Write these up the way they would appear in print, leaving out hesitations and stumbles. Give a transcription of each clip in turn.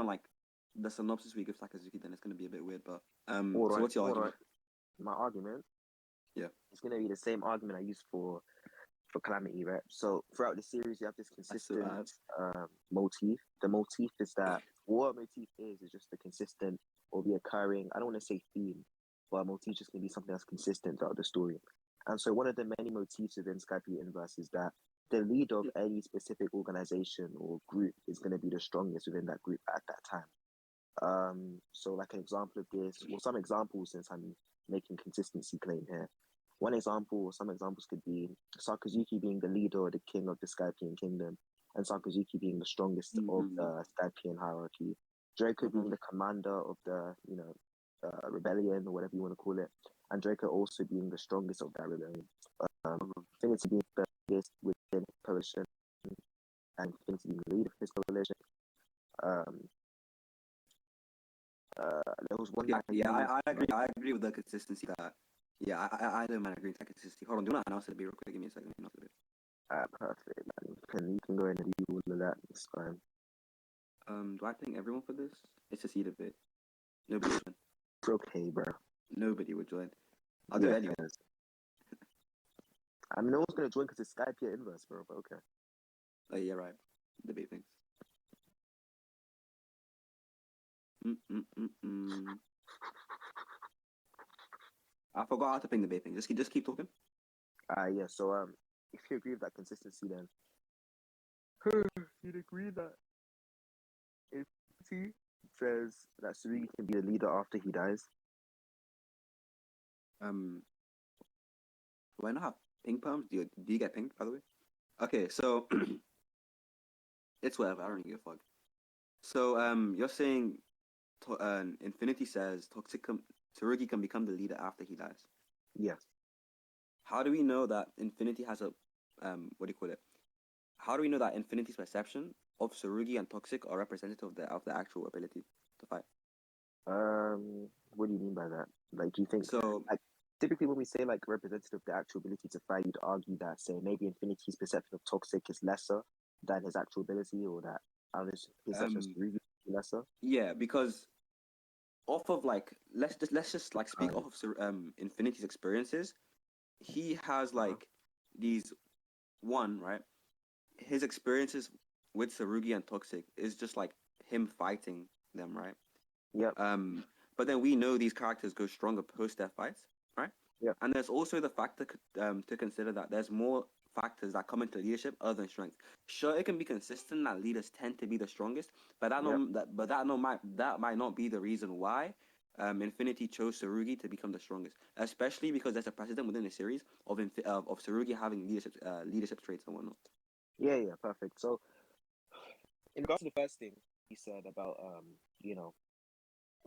on like the synopsis we give Sakazuki, then it's gonna be a bit weird. But All so right, what's your all right. argument? My argument Yeah, is going to be the same argument I used for Calamity, right? So throughout the series, you have this that's so consistent bad. motif. The motif is that what a motif is just a consistent or the occurring. I don't want to say theme, but a motif just going to be something that's consistent throughout the story. And so one of the many motifs within Skype Inverse is that the leader of any specific organization or group is going to be the strongest within that group at that time. So like an example of this, well, some examples since I'm making consistency claim here. One example, or some examples could be Sakazuki being the leader or the king of the Skypian kingdom, and Sakazuki being the strongest of the Skypian hierarchy. Draco being the commander of the, rebellion or whatever you want to call it, and Draco also being the strongest of that rebellion. Infinity being the biggest within his coalition, and Infinity being the leader of his coalition. Um, there was one Yeah, line yeah, used, I agree. I agree with the consistency that. Yeah, I don't mind agreeing with that consistency. Hold on, do you want to announce it a bit real quick? Give me a second. Announce it a bit. perfect. Man. You can go in and do all of that. It's fine. Do I ping everyone for this? It's just either bit. Nobody would join. It's okay, bro. Nobody would join. I'll do it anyway. I mean, no one's gonna join because it's Skype here inverse, bro. But okay. Oh yeah, right. Debate things. I forgot how to ping the debate thing. Just keep talking. Yeah. So if you agree with that consistency, then you'd agree that if T says that Tsurugi can be the leader after he dies. Why not ping perms? Do you get pinged, by the way? Okay, so it's whatever. I don't really give a fuck. So you're saying Infinity says Tsurugi can become the leader after he dies. Yes. How do we know that Infinity has a what do you call it? How do we know that Infinity's perception of Tsurugi and Toxic are representative of the actual ability to fight? What do you mean by that? Like, do you think So like typically when we say like representative of the actual ability to fight, you'd argue that say maybe Infinity's perception of Toxic is lesser than his actual ability, or that his perception of Tsurugi is lesser? yeah, because off of like let's just like speak off of Infinity's experiences. He has like these right. His experiences with Tsurugi and Toxic is just like him fighting them, right? Yep. But then we know these characters go stronger post their fights, right? Yep. And there's also the factor to consider that there's more factors that come into leadership other than strength. Sure, it can be consistent that leaders tend to be the strongest, but that might not be the reason why Infinity chose Tsurugi to become the strongest, especially because there's a precedent within the series of Tsurugi having leadership traits and whatnot. Yeah, perfect. So in regards to the first thing he said about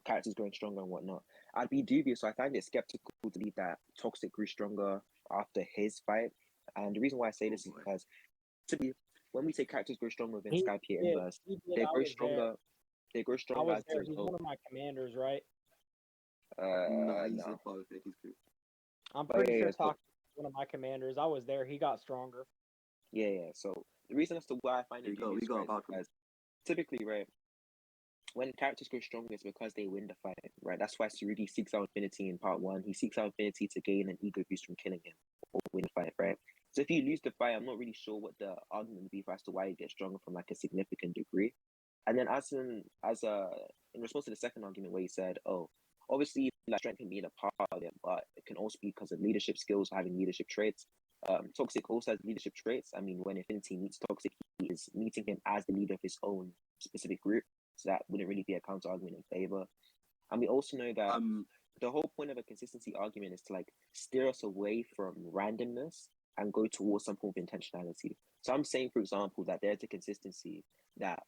characters growing stronger and whatnot, I'd be dubious. So I find it skeptical to believe that Toxic grew stronger after his fight. And the reason why I say this is because when we say characters grow stronger within Skype here Inverse, they grow stronger. They grow stronger as He's one of my commanders, right? No, he's no. a part of Infinity's group. I'm pretty sure Toxic was one of my commanders. I was there. He got stronger. Yeah. So the reason as to why I find it dubious, right, is because typically, right, when characters grow stronger, it's because they win the fight, right? That's why Tsurugi seeks out Infinity in part 1. He seeks out Infinity to gain an ego boost from killing him or win the fight, right? So if you lose the fight, I'm not really sure what the argument would be for as to why you get stronger from like a significant degree. And then in response to the second argument where he said, oh, obviously like strength can be in a part of it, but it can also be because of leadership skills, having leadership traits. Toxic also has leadership traits. I mean, when Infinity meets Toxic, he is meeting him as the leader of his own specific group. So that wouldn't really be a counter argument in favor. And we also know that the whole point of a consistency argument is to like steer us away from randomness and go towards some form of intentionality. So I'm saying, for example, that there's a consistency that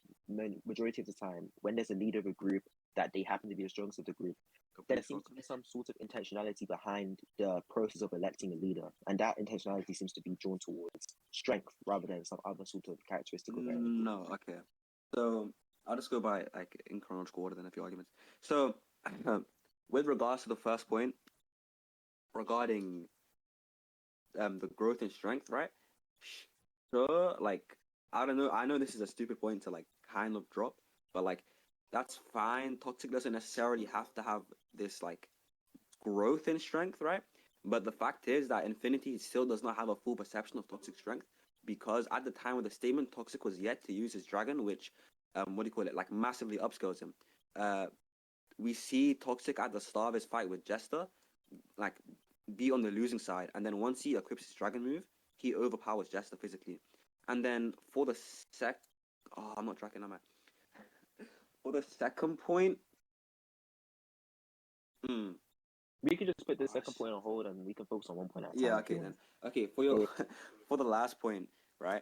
majority of the time, when there's a leader of a group, that they happen to be the strongest of the group, there seems to be some sort of intentionality behind the process of electing a leader. And that intentionality seems to be drawn towards strength rather than some other sort of characteristic of it. No, okay. So I'll just go by like in chronological order then a few arguments. So with regards to the first point regarding the growth in strength, right? Sure, like I don't know. I know this is a stupid point to like kind of drop, but like that's fine. Toxic doesn't necessarily have to have this like growth in strength, right? But the fact is that Infinity still does not have a full perception of Toxic strength because at the time of the statement, Toxic was yet to use his dragon, which, what do you call it, like massively upscales him. Uh, we see Toxic at the start of his fight with Jester, like be on the losing side, and then once he equips his dragon move, he overpowers Jester physically. And then for the I'm not tracking, am I? For the second point, hmm. We can just put the second point on hold and we can focus on one point at a time. Yeah, okay then. Okay, for your for the last point, right?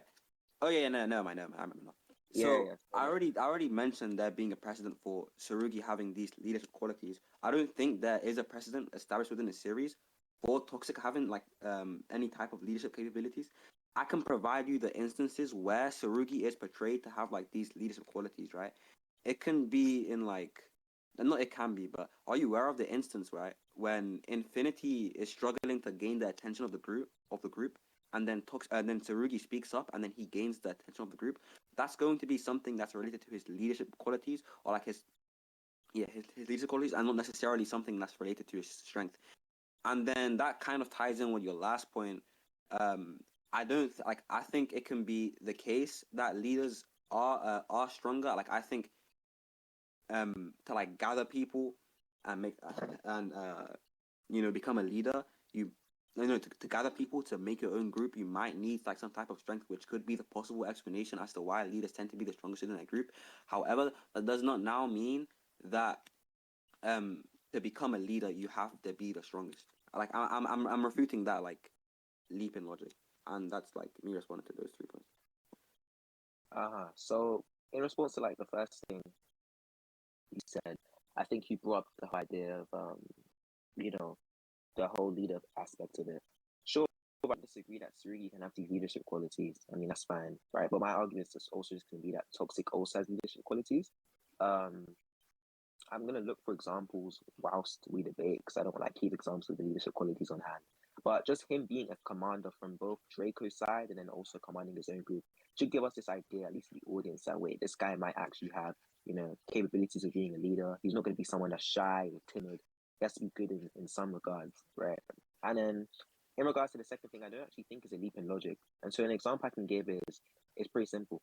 Oh yeah, no, I remember now. So yeah. I already mentioned there being a precedent for Tsurugi having these leadership qualities. I don't think there is a precedent established within the series for Toxic having like any type of leadership capabilities. I can provide you the instances where Tsurugi is portrayed to have like these leadership qualities, right? It can be in like not it can be, but are you aware of the instance, right, when Infinity is struggling to gain the attention of the group, and then Tsurugi speaks up, and then he gains the attention of the group? That's going to be something that's related to his leadership qualities, or like his leadership qualities, and not necessarily something that's related to his strength. And then that kind of ties in with your last point. Um, I don't like. I think it can be the case that leaders are stronger. Like I think to like gather people and make and become a leader, to gather people to make your own group, you might need like some type of strength, which could be the possible explanation as to why leaders tend to be the strongest in that group. However, that does not now mean that to become a leader you have to be the strongest. Like I'm refuting that like leap in logic, and that's like me responding to those 3 points. So in response to like the first thing you said, I think you brought up the whole idea of you know, the whole leader aspect of it. Sure, I disagree that Tsurugi can have these leadership qualities. I mean, that's fine, right? But my argument is also just going to be that Toxic also has leadership qualities. I'm gonna look for examples whilst we debate because I don't want to keep examples of the leadership qualities on hand. But just him being a commander from both Draco's side and then also commanding his own group should give us this idea, at least the audience, that wait, this guy might actually have, capabilities of being a leader. He's not gonna be someone that's shy or timid. He has to be good in some regards, right? And then in regards to the second thing, I don't actually think is a leap in logic. And so an example I can give is pretty simple.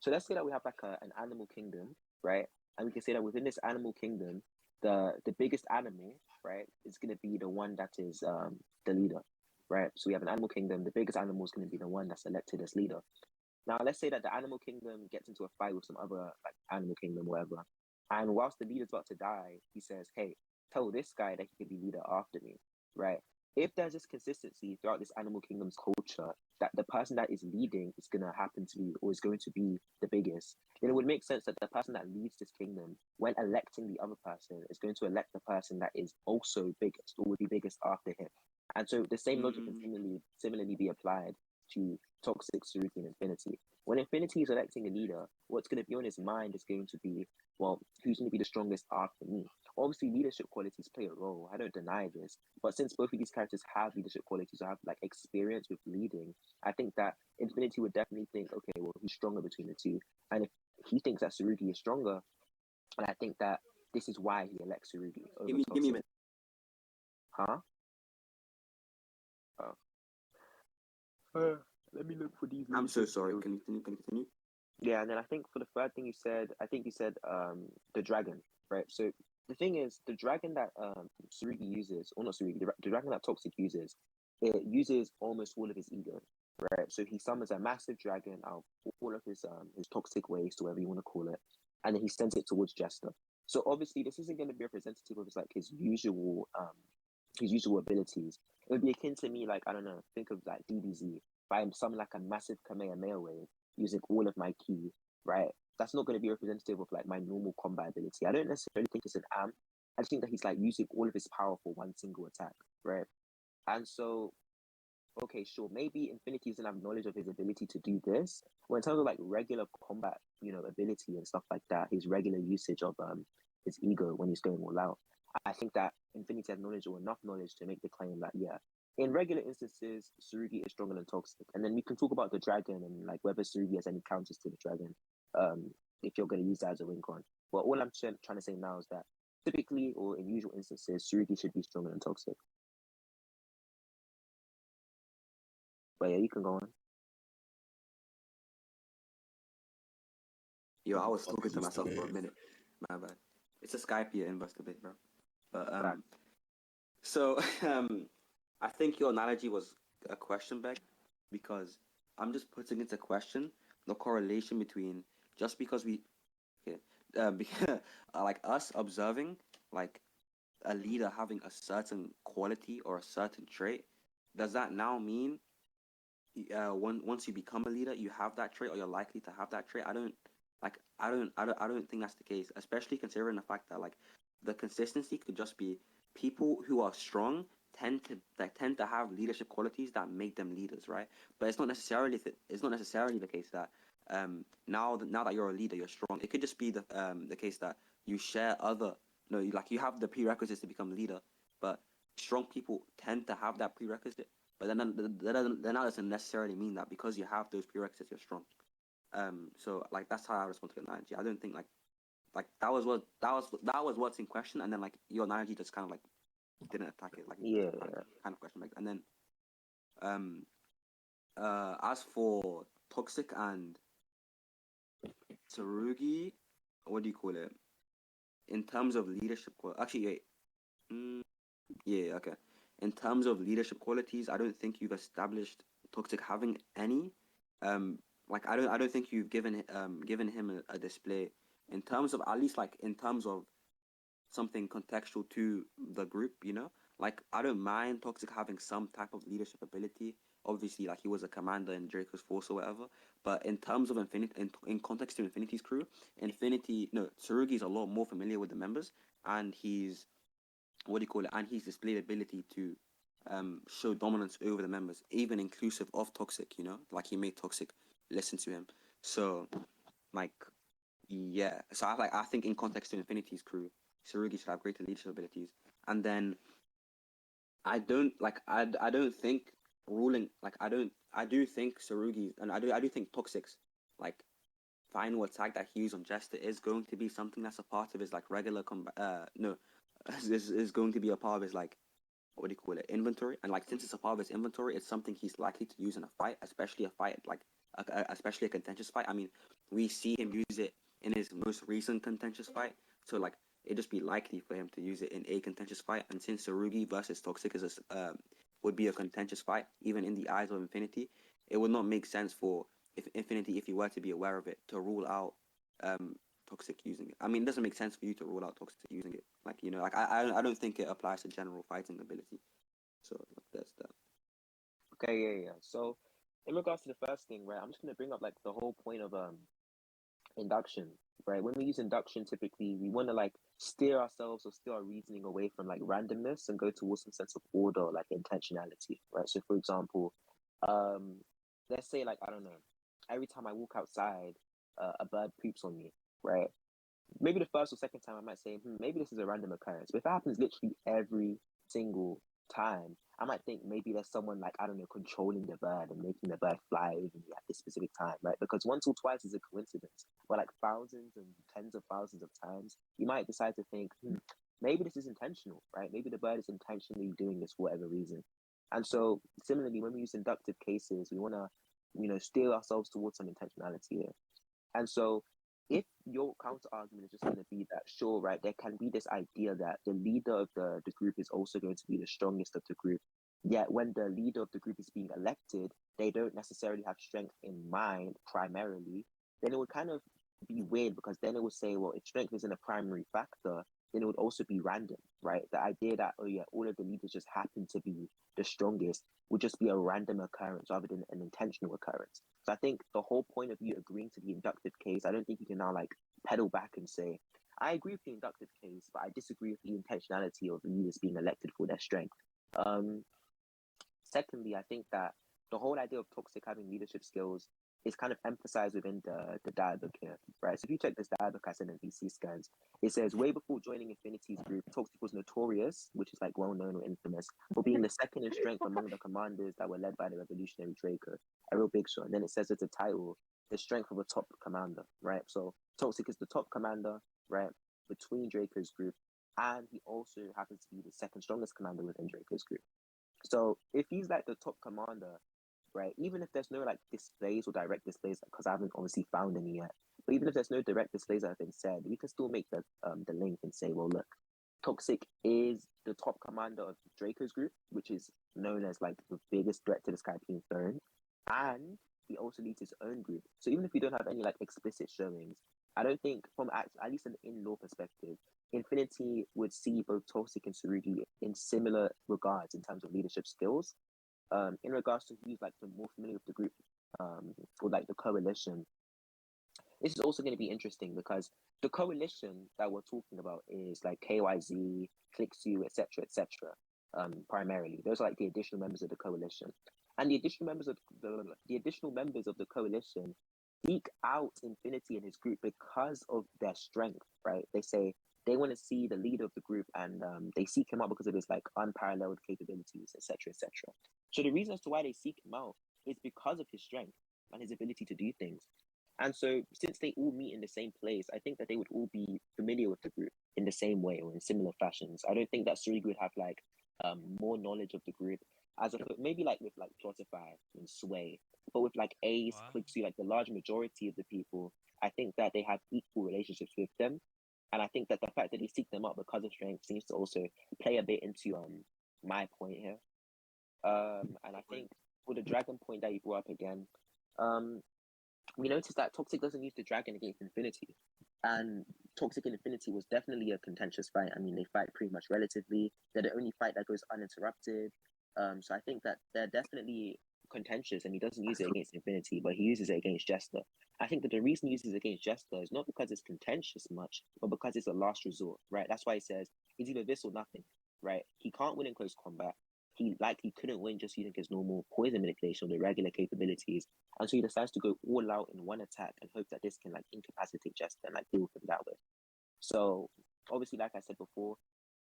So let's say that we have like an animal kingdom, right? And we can say that within this animal kingdom, the biggest animal, right, is going to be the one that is the leader, right? So we have an animal kingdom. The biggest animal is going to be the one that's elected as leader. Now let's say that the animal kingdom gets into a fight with some other like animal kingdom, whatever. And whilst the leader's about to die, he says, "Hey, tell this guy that he can be leader after me," right? If there's this consistency throughout this animal kingdom's culture that the person that is leading is going to happen to be or is going to be the biggest, then it would make sense that the person that leads this kingdom, when electing the other person, is going to elect the person that is also biggest or would be biggest after him. And so the same logic can similarly be applied to Toxic, Tsurugi, and Infinity. When Infinity is electing a leader, what's going to be on his mind is going to be, well, who's going to be the strongest after me? Obviously, leadership qualities play a role. I don't deny this. But since both of these characters have leadership qualities or have like experience with leading, I think that Infinity would definitely think, okay, well, who's stronger between the two? And if he thinks that Tsurugi is stronger, and I think that this is why he elects Tsurugi over Give me a Toxic. minute. Huh? Oh. Let me look for these. I'm so sorry. Can you continue? Yeah, and then I think for the third thing you said, I think you said the dragon, right? So the thing is, the dragon that Tsurugi uses, or not Tsurugi, the dragon that Toxic uses, it uses almost all of his ego, right? So he summons a massive dragon out of all of his toxic waste, whatever you want to call it, and then he sends it towards Jester. So obviously, this isn't going to be representative of his usual abilities. It would be akin to me, like, I don't know, think of like DBZ. If I'm summon like a massive Kamehameha wave using all of my ki, right? That's not going to be representative of like my normal combat ability. I don't necessarily think it's an amp. I just think that he's like using all of his power for one single attack, right? And so, okay, sure, maybe Infinity doesn't have knowledge of his ability to do this. Well, in terms of like regular combat, ability and stuff like that, his regular usage of his ego when he's going all out, I think that Infinity has knowledge or enough knowledge to make the claim that yeah, in regular instances, Tsurugi is stronger than Toxic. And then we can talk about the dragon and like whether Tsurugi has any counters to the dragon. If you're going to use that as a win con. Well, all I'm trying to say now is that typically or in usual instances, Tsurugi should be stronger than Toxic. But yeah, you can go on. Yo, I was talking to myself for a minute. My bad. It's a Skype here inverse debate, bro. But so I think your analogy was a question bag because I'm just putting into question the correlation between just because we because, like us observing like a leader having a certain quality or a certain trait, does that now mean once you become a leader, you have that trait or you're likely to have that trait? I don't think that's the case, especially considering the fact that like the consistency could just be people who are strong tend to have leadership qualities that make them leaders, right? But it's not necessarily the case that now that you're a leader, you're strong. It could just be the case that you share other no, you have the prerequisites to become a leader, but strong people tend to have that prerequisite. But then that doesn't necessarily mean that because you have those prerequisites, you're strong. So like that's how I respond to the analogy. I don't think like that was what's in question, and then like your analogy just kind of like didn't attack it, like yeah, kind of question, like, and then as for Toxic and Tsurugi, what do you call it? In terms of leadership, actually, wait. Yeah, okay. In terms of leadership qualities, I don't think you've established Toxic having any. Like I don't think you've given him a display in terms of at least like in terms of something contextual to the group, you know? Like I don't mind Toxic having some type of leadership ability. Obviously, like he was a commander in Draco's force or whatever. But in terms of Infinity, in context to Infinity's crew, Tsurugi's a lot more familiar with the members, and he's what do you call it? And he's displayed ability to show dominance over the members, even inclusive of Toxic. You know, like he made Toxic listen to him. So, like, yeah. So I think in context to Infinity's crew, Tsurugi should have greater leadership abilities. And then I don't think ruling like I do think Tsurugi's and I do think Toxic's like final attack that he used on Jester is going to be something that's a part of his like regular combat. No, is going to be a part of his like what do you call it, inventory. And like since it's a part of his inventory, it's something he's likely to use in a fight, especially a fight like especially a contentious fight. I mean, we see him use it in his most recent contentious fight, so like it'd just be likely for him to use it in a contentious fight. And since Tsurugi versus Toxic is would be a contentious fight, even in the eyes of Infinity, it would not make sense for if Infinity, if he were to be aware of it, to rule out Toxic using it. I mean, it doesn't make sense for you to rule out Toxic using it. Like, you know, like I don't think it applies to general fighting ability. So that's that. Okay, yeah. So in regards to the first thing, right, I'm just gonna bring up like the whole point of induction, right? When we use induction, typically we want to like steer ourselves or steer our reasoning away from like randomness and go towards some sense of order, or, like intentionality, right? So for example, um, let's say like I don't know, every time I walk outside, a bird poops on me, right? Maybe the first or second time I might say, maybe this is a random occurrence. But if it happens literally every single time, I might think maybe there's someone like, I don't know, controlling the bird and making the bird fly over me at this specific time, right? Because once or twice is a coincidence, but like thousands and tens of thousands of times, you might decide to think, maybe this is intentional, right? Maybe the bird is intentionally doing this for whatever reason. And so similarly, when we use inductive cases, we want to, steer ourselves towards some intentionality here. And so if your counter argument is just going to be that, sure, right, there can be this idea that the leader of the group is also going to be the strongest of the group. Yet when the leader of the group is being elected, they don't necessarily have strength in mind primarily, then it would kind of be weird because then it would say, well, if strength isn't a primary factor, then it would also be random, right? The idea that, oh yeah, all of the leaders just happen to be the strongest would just be a random occurrence rather than an intentional occurrence. So I think the whole point of you agreeing to the inductive case, I don't think you can now like pedal back and say, I agree with the inductive case, but I disagree with the intentionality of the leaders being elected for their strength. Secondly, I think that the whole idea of Toxic having leadership skills is kind of emphasized within the dialogue here, right? So if you check this dialogue I sent in VC scans, it says way before joining Infinity's group, Toxic was notorious, which is like well known or infamous, for being the second in strength among the commanders that were led by the revolutionary Draco. A real big shot. And then it says it's a title, the strength of a top commander, right? So Toxic is the top commander. right, between Draco's group, and he also happens to be the second strongest commander within Draco's group. So if he's like the top commander, right, even if there's no like displays or direct displays, because I haven't obviously found any yet, but even if there's no direct displays that have been said, we can still make the link and say, well, look, Toxic is the top commander of Draco's group, which is known as like the biggest threat to the Skypeen throne, and he also leads his own group. So even if we don't have any like explicit showings, I don't think from at least an in-law perspective, Infinity would see both Toxic and Tsurugi in similar regards in terms of leadership skills. In regards to who's like the more familiar with the group, or like the coalition, this is also going to be interesting because the coalition that we're talking about is like KYZ, ClickSu, etc., etc. Primarily, those are like the additional members of the coalition, and the additional members of the coalition seek out Infinity and his group because of their strength. Right? They say they want to see the leader of the group, and they seek him out because of his like unparalleled capabilities, etc., etc. So the reason as to why they seek him out is because of his strength and his ability to do things. And so, since they all meet in the same place, I think that they would all be familiar with the group in the same way or in similar fashions. I don't think that Tsurugi would have like more knowledge of the group as a maybe like with like Plotify and Sway, but with like Ace, Wow. ClickSu, like the large majority of the people, I think that they have equal relationships with them. And I think that the fact that they seek them out because of strength seems to also play a bit into my point here. And I think for the dragon point that you brought up again, we noticed that Toxic doesn't use the dragon against Infinity. And Toxic and Infinity was definitely a contentious fight. I mean, they fight pretty much relatively. They're the only fight that goes uninterrupted. So I think that they're definitely contentious, and he doesn't use it against Infinity, but he uses it against Jester. I think that the reason he uses it against Jester is not because it's contentious much, but because it's a last resort, right? That's why he says it's either this or nothing, right? He can't win in close combat. He likely couldn't win just using his normal poison manipulation or the regular capabilities. And so he decides to go all out in one attack and hope that this can like incapacitate Jester and like deal with him that way. So obviously, like I said before,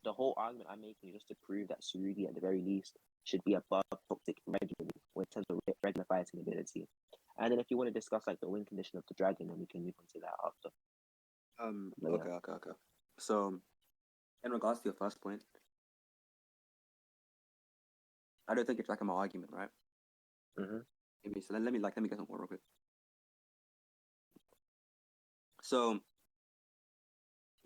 the whole argument I'm making is just to prove that Tsurugi at the very least should be above Toxic regularly or in terms of regular fighting ability. And then if you want to discuss like the win condition of the dragon, then we can move on to that after. Okay. So in regards to your first point, I don't think it's like my argument, right? Mm-hmm. So let me get some more real quick. So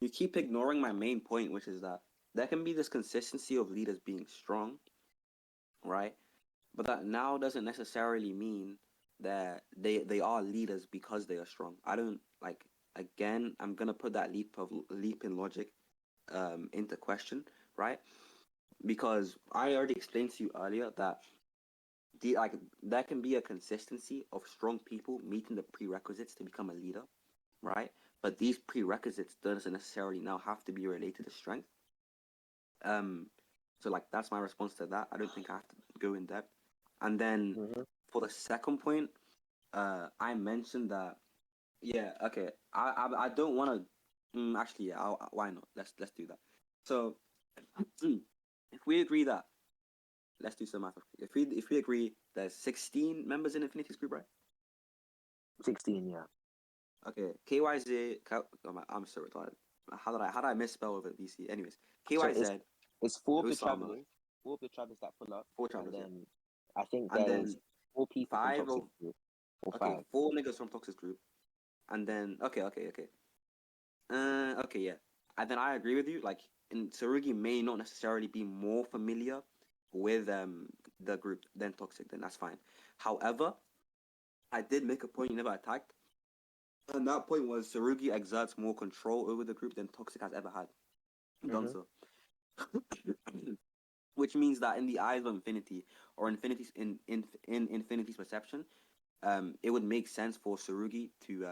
you keep ignoring my main point, which is that there can be this consistency of leaders being strong, right? But that now doesn't necessarily mean that they are leaders because they are strong. I don't like. Again, I'm gonna put that leap in logic into question, right? Because I already explained to you earlier that there can be a consistency of strong people meeting the prerequisites to become a leader, right? But these prerequisites doesn't necessarily now have to be related to strength. So like that's my response to that. I don't think I have to go in depth. And then for the second point, I mentioned that okay. I don't want to. Actually, yeah. Why not? Let's do that. So if we agree that let's do some math. If we agree there's 16 members in Infinity's group, right? 16, yeah. Okay, KYZ. I'm so retarded. How did I misspell over BC? Anyways, KYZ. So it's four of the Osama. travelers that pull up. 4 travelers. And then I think and there's then 4 people from five Toxic of group. Or okay, 5. 4 niggas from Toxic group, and then okay. Okay, yeah. And then I agree with you. Like, Tsurugi may not necessarily be more familiar with the group than Toxic. Then that's fine. However, I did make a point you never attacked. And that point was Tsurugi exerts more control over the group than Toxic has ever had done so. Which means that in the eyes of Infinity, or Infinity's in Infinity's perception, it would make sense for Tsurugi to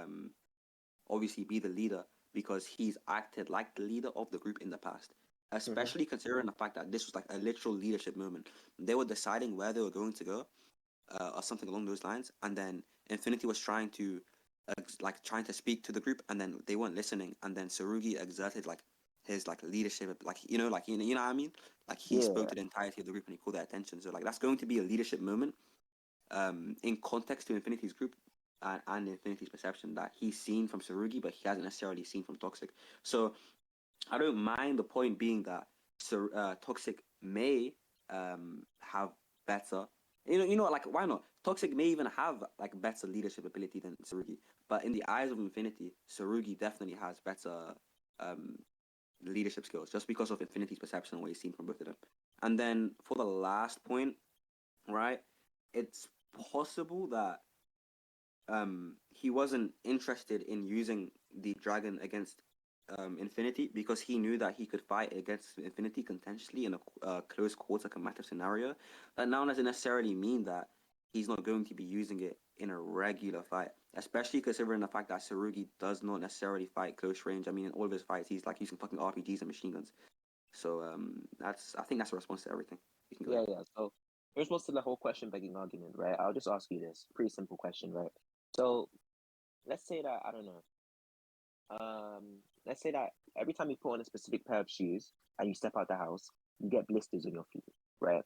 obviously be the leader because he's acted like the leader of the group in the past. Especially considering the fact that this was like a literal leadership moment. They were deciding where they were going to go, or something along those lines, and then Infinity was trying to speak to the group, and then they weren't listening, and then Tsurugi exerted like his like leadership, like you know what I mean, like he spoke to the entirety of the group and he called their attention. So like that's going to be a leadership moment, in context to Infinity's group. and Infinity's perception that he's seen from Tsurugi, but he hasn't necessarily seen from Toxic. So I don't mind the point being that Toxic may have better. Like why not? Toxic may even have like better leadership ability than Tsurugi, but in the eyes of Infinity, Tsurugi definitely has better um, leadership skills just because of Infinity's perception and what he's seen from both of them. And then for the last point, right, it's possible that he wasn't interested in using the dragon against Infinity because he knew that he could fight against Infinity contentiously in a close quarter combative scenario. That now doesn't necessarily mean that he's not going to be using it in a regular fight, especially considering the fact that Tsurugi does not necessarily fight close range. I mean, in all of his fights, he's like using fucking RPGs and machine guns. So I think that's a response to everything. You can go ahead. Yeah. So in response to the whole question begging argument, right? I'll just ask you this pretty simple question, right? So let's say that I don't know. Let's say that every time you put on a specific pair of shoes and you step out the house, you get blisters on your feet, right?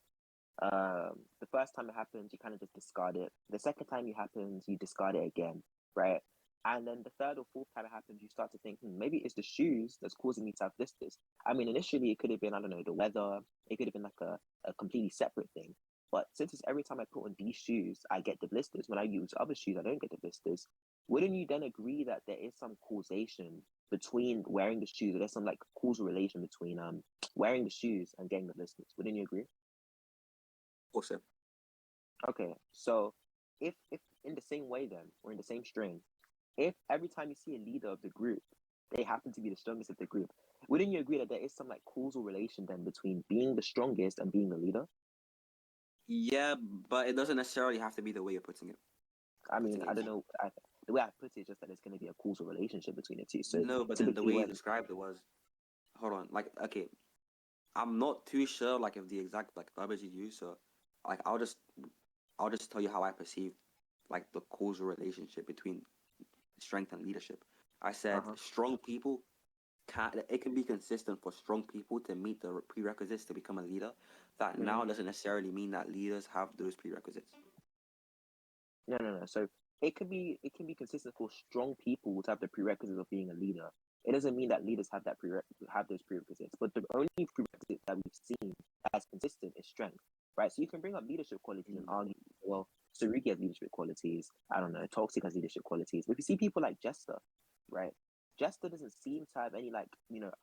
The first time it happens, you kind of just discard it. The second time it happens, you discard it again, right? And then the third or fourth time it happens, you start to think, maybe it's the shoes that's causing me to have blisters. I mean, initially it could have been, I don't know, the weather. It could have been like a completely separate thing. But since it's every time I put on these shoes, I get the blisters. When I use other shoes, I don't get the blisters. Wouldn't you then agree that there is some causation between wearing the shoes? Or there's some like causal relation between wearing the shoes and getting the blisters? Wouldn't you agree? Also, Okay, so if in the same way then, or in the same strain, if every time you see a leader of the group, they happen to be the strongest of the group, wouldn't you agree that there is some like causal relation then between being the strongest and being the leader? yeah, but it doesn't necessarily have to be the way you're putting it. I mean, I don't know. The way I put it is just that there's going to be a causal relationship between the two. So No, but then the typically, way you when described it was, hold on, like okay, I'm not too sure like if the exact like verbiage you use. So like I'll just tell you how I perceive like the causal relationship between strength and leadership. I said uh-huh. strong people it can be consistent for strong people to meet the prerequisites to become a leader. That Mm-hmm. now doesn't necessarily mean that leaders have those prerequisites. No. So it can be consistent for strong people to have the prerequisites of being a leader. It doesn't mean that leaders have have those prerequisites. But the only prerequisite that we've seen as consistent is strength, right? So you can bring up leadership qualities and argue, well, Sariki has leadership qualities. I don't know, Toxic has leadership qualities. But if you see people like Jester, right? Jester doesn't seem to have any like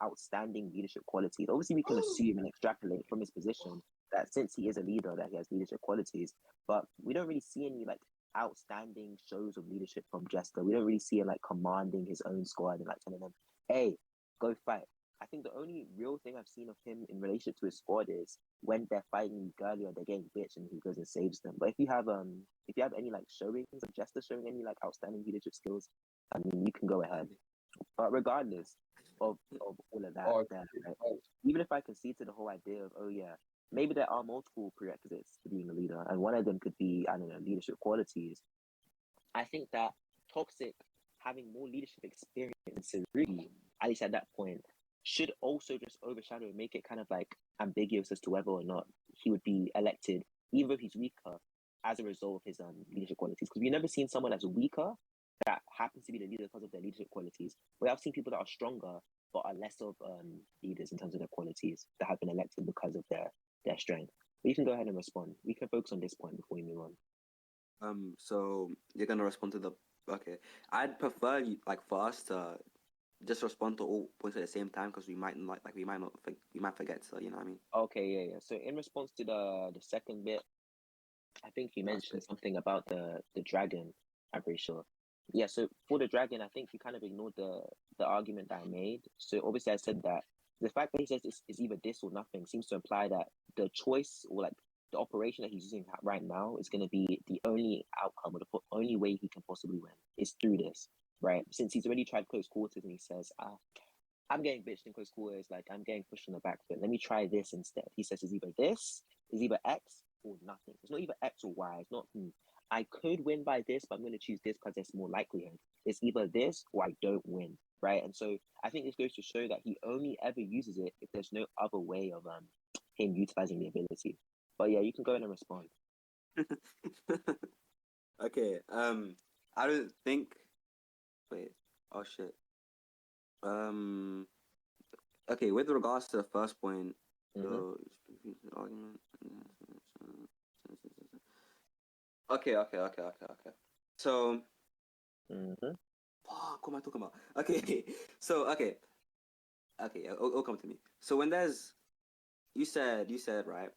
outstanding leadership qualities. Obviously, we can assume and extrapolate from his position that since he is a leader, that he has leadership qualities. But we don't really see any like outstanding shows of leadership from Jester. We don't really see him like commanding his own squad and like telling them, "Hey, go fight." I think the only real thing I've seen of him in relation to his squad is when they're fighting earlier, they're getting bitched and he goes and saves them. But if you have any like showings of Jester showing any like outstanding leadership skills, I mean you can go ahead. But regardless of all of that, right, even if I concede to the whole idea of, oh yeah, maybe there are multiple prerequisites to being a leader, and one of them could be, I don't know, leadership qualities. I think that Toxic having more leadership experience than Serigi, at least at that point, should also just overshadow and make it kind of like ambiguous as to whether or not he would be elected, even if he's weaker, as a result of his leadership qualities. Because we've never seen someone that's weaker that happens to be the leader because of their leadership qualities. We have seen people that are stronger but are less of leaders in terms of their qualities that have been elected because of their strength. But you can go ahead and respond. We can focus on this point before we move on. So you're gonna respond to the okay. I'd prefer you like for us to just respond to all points at the same time because we might not like we might forget. So you know what I mean. Okay, yeah. So in response to the second bit, I think you mentioned something about the dragon. I'm pretty sure. Yeah. So for the dragon, I think you kind of ignored the argument that I made. So obviously, I said that the fact that he says it's either this or nothing seems to imply that the choice or like the operation that he's using right now is going to be the only outcome or the only way he can possibly win is through this, right? Since he's already tried close quarters and he says, I'm getting bitched in close quarters, like I'm getting pushed on the back foot. Let me try this instead. He says it's either this, it's either X or nothing. It's not either X or Y. It's not I could win by this, but I'm going to choose this because there's more likelihood. It's either this or I don't win, right? And so I think this goes to show that he only ever uses it if there's no other way of him utilizing the ability. But yeah, you can go ahead and respond. Okay. I don't think. Wait. Oh shit. Um. Okay. With regards to the first point, so argument. Okay. So, fuck, what am I talking about? Okay. So, okay. It'll come to me. So when there's, you said right.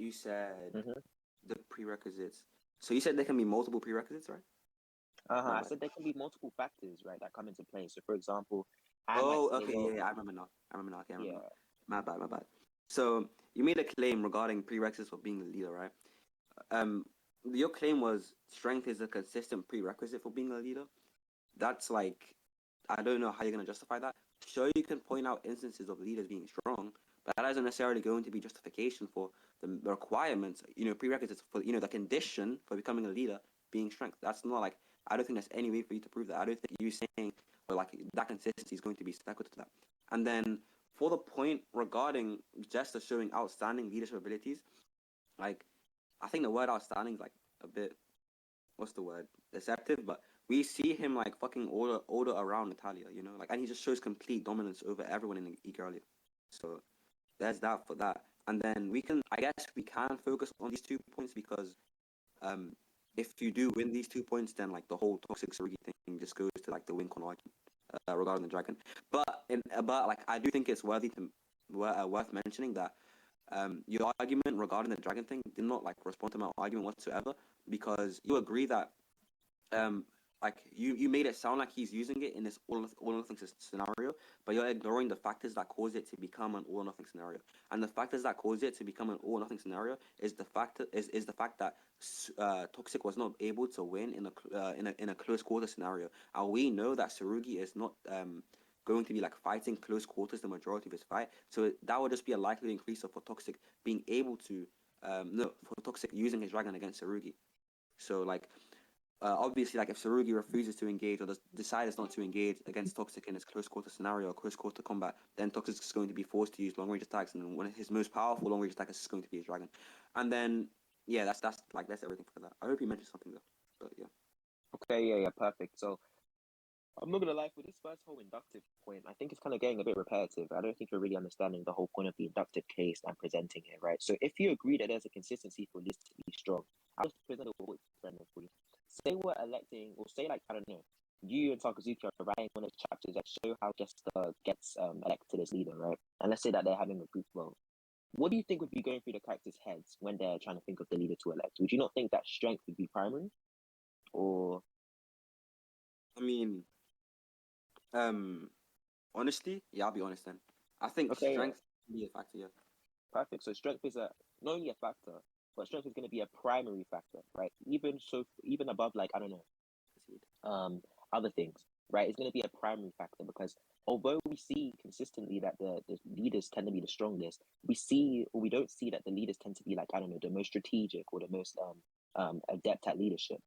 You said the prerequisites. So you said there can be multiple prerequisites, right? I said there can be multiple factors, right, that come into play. So, for example, I remember now. Okay, I remember now. My bad. So you made a claim regarding prerequisites for being a leader, right? Your claim was strength is a consistent prerequisite for being a leader. That's like, I don't know how you're gonna justify that. Sure, you can point out instances of leaders being strong, but that isn't necessarily going to be justification for the requirements, prerequisites for, the condition for becoming a leader being strength. That's not like, I don't think there's any way for you to prove that. I don't think you saying, but like that consistency is going to be equal to that. And then for the point regarding Jester showing outstanding leadership abilities, like, I think the word outstanding is like a bit, what's the word, deceptive, but we see him like fucking order around Natalia, like, and he just shows complete dominance over everyone in Igalia. So there's that for that. And then I guess we can focus on these 2 points because if you do win these 2 points, then like the whole toxic Sarugi thing just goes to like the win con argument regarding the dragon. But like I do think it's worth mentioning that your argument regarding the dragon thing did not like respond to my argument whatsoever, because you agree that like you made it sound like he's using it in this all or nothing scenario, but you're ignoring the factors that cause it to become an all or nothing scenario. And the factors that cause it to become an all or nothing scenario is the fact that Toxic was not able to win in a close quarter scenario. And we know that Sarugi is not going to be like fighting close quarters the majority of his fight, so that would just be a likely increase for Toxic being able to for Toxic using his dragon against Sarugi. So like obviously, like if Sarugi refuses to engage or decides not to engage against Toxic in his close quarter scenario or close quarter combat, then Toxic is going to be forced to use long range attacks, and one of his most powerful long range attackers is going to be his dragon. And then that's everything for that. I hope you mentioned something though, but yeah. Okay, yeah, perfect. So I'm not gonna lie, for this first whole inductive point, I think it's kind of getting a bit repetitive. I don't think you're really understanding the whole point of the inductive case I'm presenting here, right? So if you agree that there's a consistency for this to be strong, I'll just present a voice experiment for you. Say we're electing, or say like, I don't know, you and Takazuki are writing one of the chapters that show how Jester gets elected as leader, right? And let's say that they're having a group vote. What do you think would be going through the characters' heads when they're trying to think of the leader to elect? Would you not think that strength would be primary? Or I mean, honestly, yeah, I'll be honest then. I think strength can be a factor, yeah. Perfect. So strength is not only a factor, but strength is going to be a primary factor, right? Even above, like, I don't know, other things, right? It's going to be a primary factor because although we see consistently that the leaders tend to be the strongest, we don't see that the leaders tend to be like, I don't know, the most strategic or the most adept at leadership.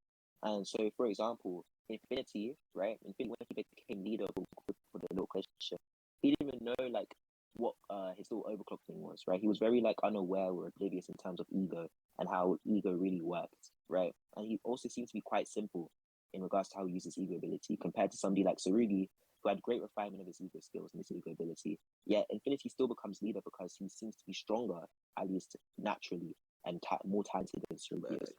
And so, for example, Infinity, right? Infinity, when he became leader for the local relationship, he didn't even know like what his little overclock thing was, right? He was very like unaware or oblivious in terms of ego and how ego really worked, right? And he also seems to be quite simple in regards to how he uses ego ability compared to somebody like Sarugi, who had great refinement of his ego skills and his ego ability. Yet Infinity still becomes leader because he seems to be stronger, at least naturally, and more talented than Sarugi is.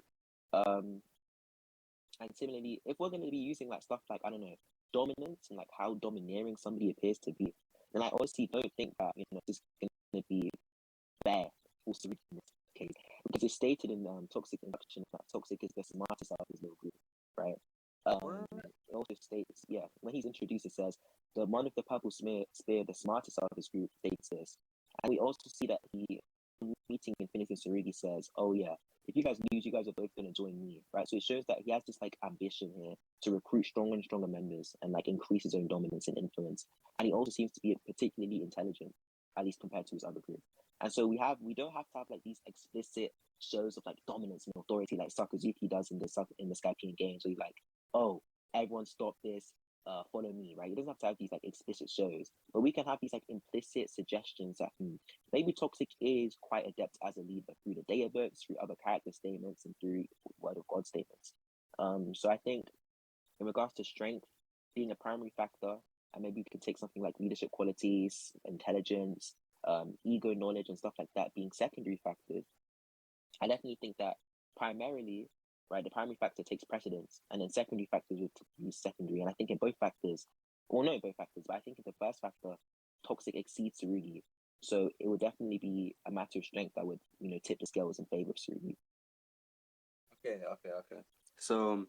And similarly, if we're going to be using like stuff like, I don't know, dominance and like how domineering somebody appears to be, then I honestly don't think that this is going to be fair for Sarugi in this case, because it's stated in Toxic Induction that Toxic is the smartest out of his little group, right? It also states, when he's introduced, it says the one of the purple spear, the smartest out of his group, states this, and we also see that he meeting Infinity and Sarugi says, "Oh yeah, if you guys lose, you guys are both gonna join me," right? So it shows that he has this like ambition here to recruit stronger and stronger members and like increase his own dominance and influence. And he also seems to be particularly intelligent, at least compared to his other group. And so we don't have to have like these explicit shows of like dominance and authority like Sakazuki does in the Skypian games, where you're like, "Oh, everyone stop this, follow me," right? He doesn't have to have these like explicit shows, but we can have these like implicit suggestions that maybe Toxic is quite adept as a leader through the data books, through other character statements, and through Word of God statements. So I think in regards to strength being a primary factor, and maybe we could take something like leadership qualities, intelligence, ego, knowledge, and stuff like that being secondary factors. I definitely think that primarily, right, the primary factor takes precedence, and then secondary factors would be secondary. And I think in both factors, well, not in both factors, but I think in the first factor, toxic exceeds Sarugi. So it would definitely be a matter of strength that would, tip the scales in favor of Sarugi. Okay. So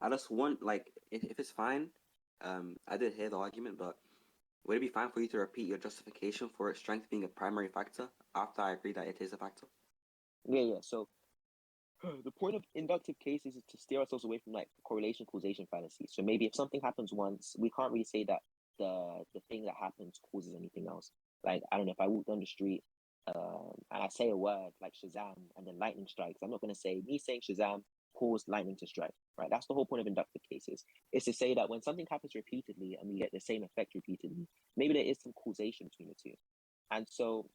I just want, like, if it's fine, I did hear the argument, but would it be fine for you to repeat your justification for strength being a primary factor after I agree that it is a factor? Yeah. So the point of inductive cases is to steer ourselves away from like correlation causation fallacy. So maybe if something happens once, we can't really say that the thing that happens causes anything else. Like, I don't know, if I walk down the street and I say a word like Shazam and then lightning strikes, I'm not going to say me saying Shazam caused lightning to strike, right? That's the whole point of inductive cases, is to say that when something happens repeatedly and we get the same effect repeatedly, maybe there is some causation between the two. And so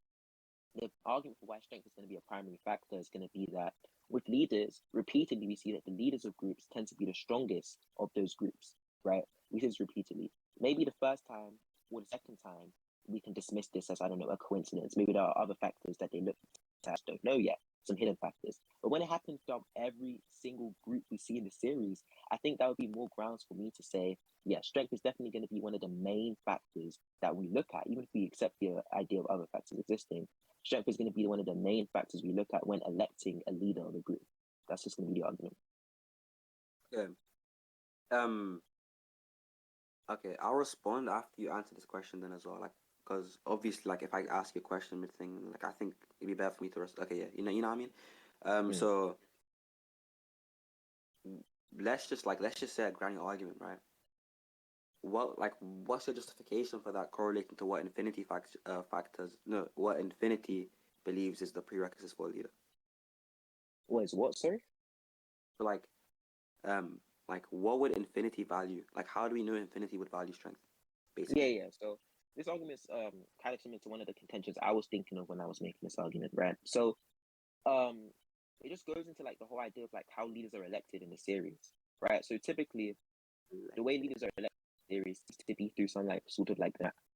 the argument for why strength is going to be a primary factor is going to be that with leaders, repeatedly we see that the leaders of groups tend to be the strongest of those groups, right? We see this repeatedly. Maybe the first time or the second time, we can dismiss this as, I don't know, a coincidence. Maybe there are other factors that they look at, don't know yet, some hidden factors. But when it happens to every single group we see in the series, I think that would be more grounds for me to say, yeah, strength is definitely going to be one of the main factors that we look at, even if we accept the idea of other factors existing. Strength is going to be one of the main factors we look at when electing a leader of a group. That's just going to be the argument. Okay, I'll respond after you answer this question then as well. Like, because obviously, like, if I ask you a question mid thing, like, I think it'd be better for me to okay, yeah, you know what I mean. So let's just say a granny argument, right? What's your justification for that correlating to what infinity factors? No, what infinity believes is the prerequisite for a leader. What is what, sorry? So like what would infinity value? Like, how do we know infinity would value strength? Basically. Yeah. So this argument is kind of similar to one of the contentions I was thinking of when I was making this argument, right? So it just goes into like the whole idea of like how leaders are elected in the series, right? So typically, the way leaders are elected in the series is to be through some like sort of like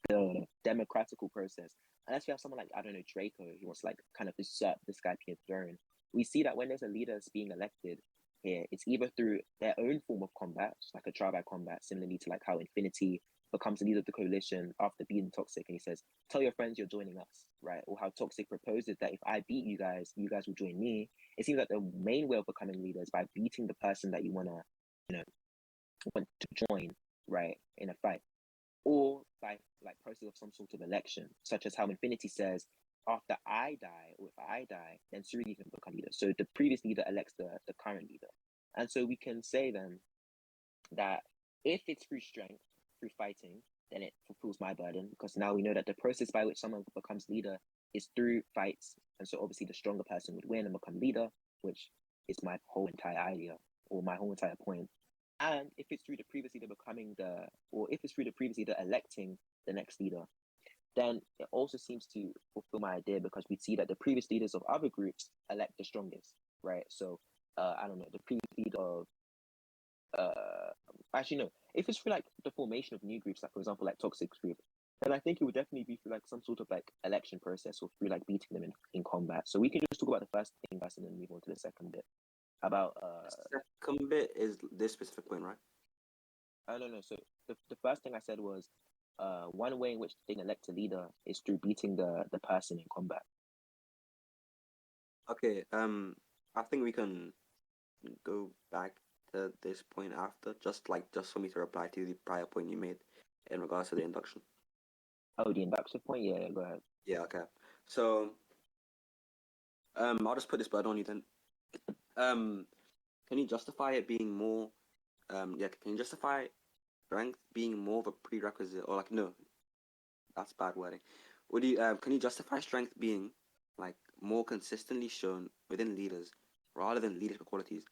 the democratical process. Unless you have someone like, I don't know, Draco, who wants like kind of usurp the Skypiea throne. We see that when there's a leader that's being elected here, it's either through their own form of combat, like a trial by combat, similarly to like how Infinity becomes the leader of the coalition after being Toxic, and he says, "Tell your friends you're joining us," right? Or how Toxic proposes that if I beat you guys will join me. It seems like the main way of becoming leader is by beating the person that you want to join, right, in a fight, or by like process of some sort of election, such as how Infinity says, after I die, or if I die, then Surigi can become leader. So the previous leader elects the current leader. And so we can say then that if it's through strength, through fighting, then it fulfills my burden, because now we know that the process by which someone becomes leader is through fights. And so obviously the stronger person would win and become leader, which is my whole entire idea, or my whole entire point. And if it's through the previous leader if it's through the previous leader electing the next leader, then it also seems to fulfill my idea, because we see that the previous leaders of other groups elect the strongest, right? So, I don't know, the previous leader of, actually, no, if it's through like the formation of new groups, like for example, like Toxic's group, then I think it would definitely be through like some sort of like election process, or through like beating them in combat. So we can just talk about the first thing first and then move on to the second bit. About the second bit is this specific point, right? No. So the first thing I said was one way in which they elect a leader is through beating the person in combat. Okay, I think we can go back to this point after, just for me to reply to the prior point you made in regards to the induction. Oh, the induction point? Yeah, go ahead. Yeah, okay. So, I'll just put this bird on you then. Can you justify it being more? Can you justify strength being more of a prerequisite, or like, no, that's bad wording. Can you justify strength being like more consistently shown within leaders rather than leadership qualities?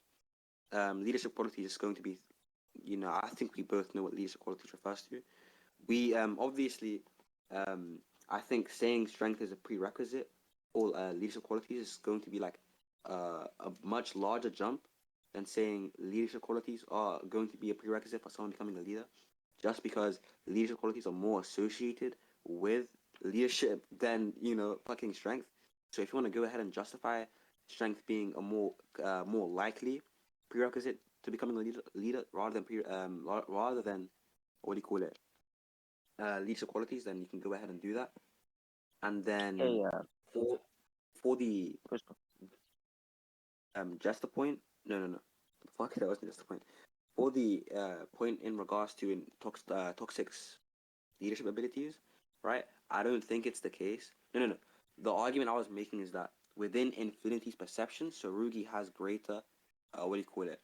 Leadership qualities is going to be, I think we both know what leadership qualities refers to. We obviously, I think saying strength is a prerequisite or leadership qualities is going to be like a much larger jump and saying leadership qualities are going to be a prerequisite for someone becoming a leader, just because leadership qualities are more associated with leadership than fucking strength. So if you want to go ahead and justify strength being a more likely prerequisite to becoming a leader rather than rather than what do you call it, leadership qualities, then you can go ahead and do that. And then for the just the point, no, fuck, that wasn't just the point. For the point in regards to Toxic's leadership abilities, right? I don't think it's the case. No. The argument I was making is that within Infinity's perception, Sarugi has greater, what do you call it,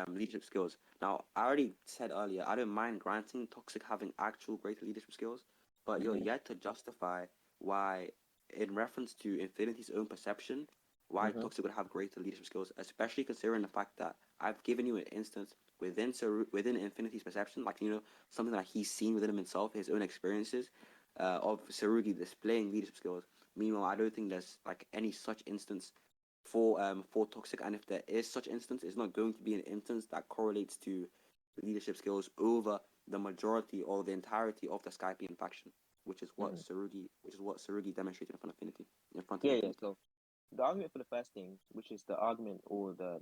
leadership skills. Now, I already said earlier, I don't mind granting Toxic having actual greater leadership skills, but you're yet to justify why, in reference to Infinity's own perception, why Toxic would have greater leadership skills, especially considering the fact that I've given you an instance within Infinity's perception, like something that he's seen within himself, his own experiences, of Sarugi displaying leadership skills. Meanwhile, I don't think there's like any such instance for Toxic, and if there is such instance, it's not going to be an instance that correlates to leadership skills over the majority or the entirety of the Skypian faction, which is what Sarugi demonstrated in front of Infinity. Yeah. So the argument for the first thing, which is the argument or the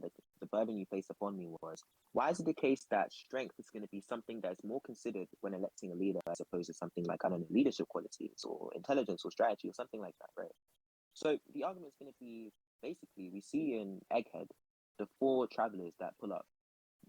burden you placed upon me, was why is it the case that strength is going to be something that is more considered when electing a leader as opposed to something like, I don't know, leadership qualities or intelligence or strategy or something like that, right? So the argument is going to be, basically, we see in Egghead the 4 travelers that pull up.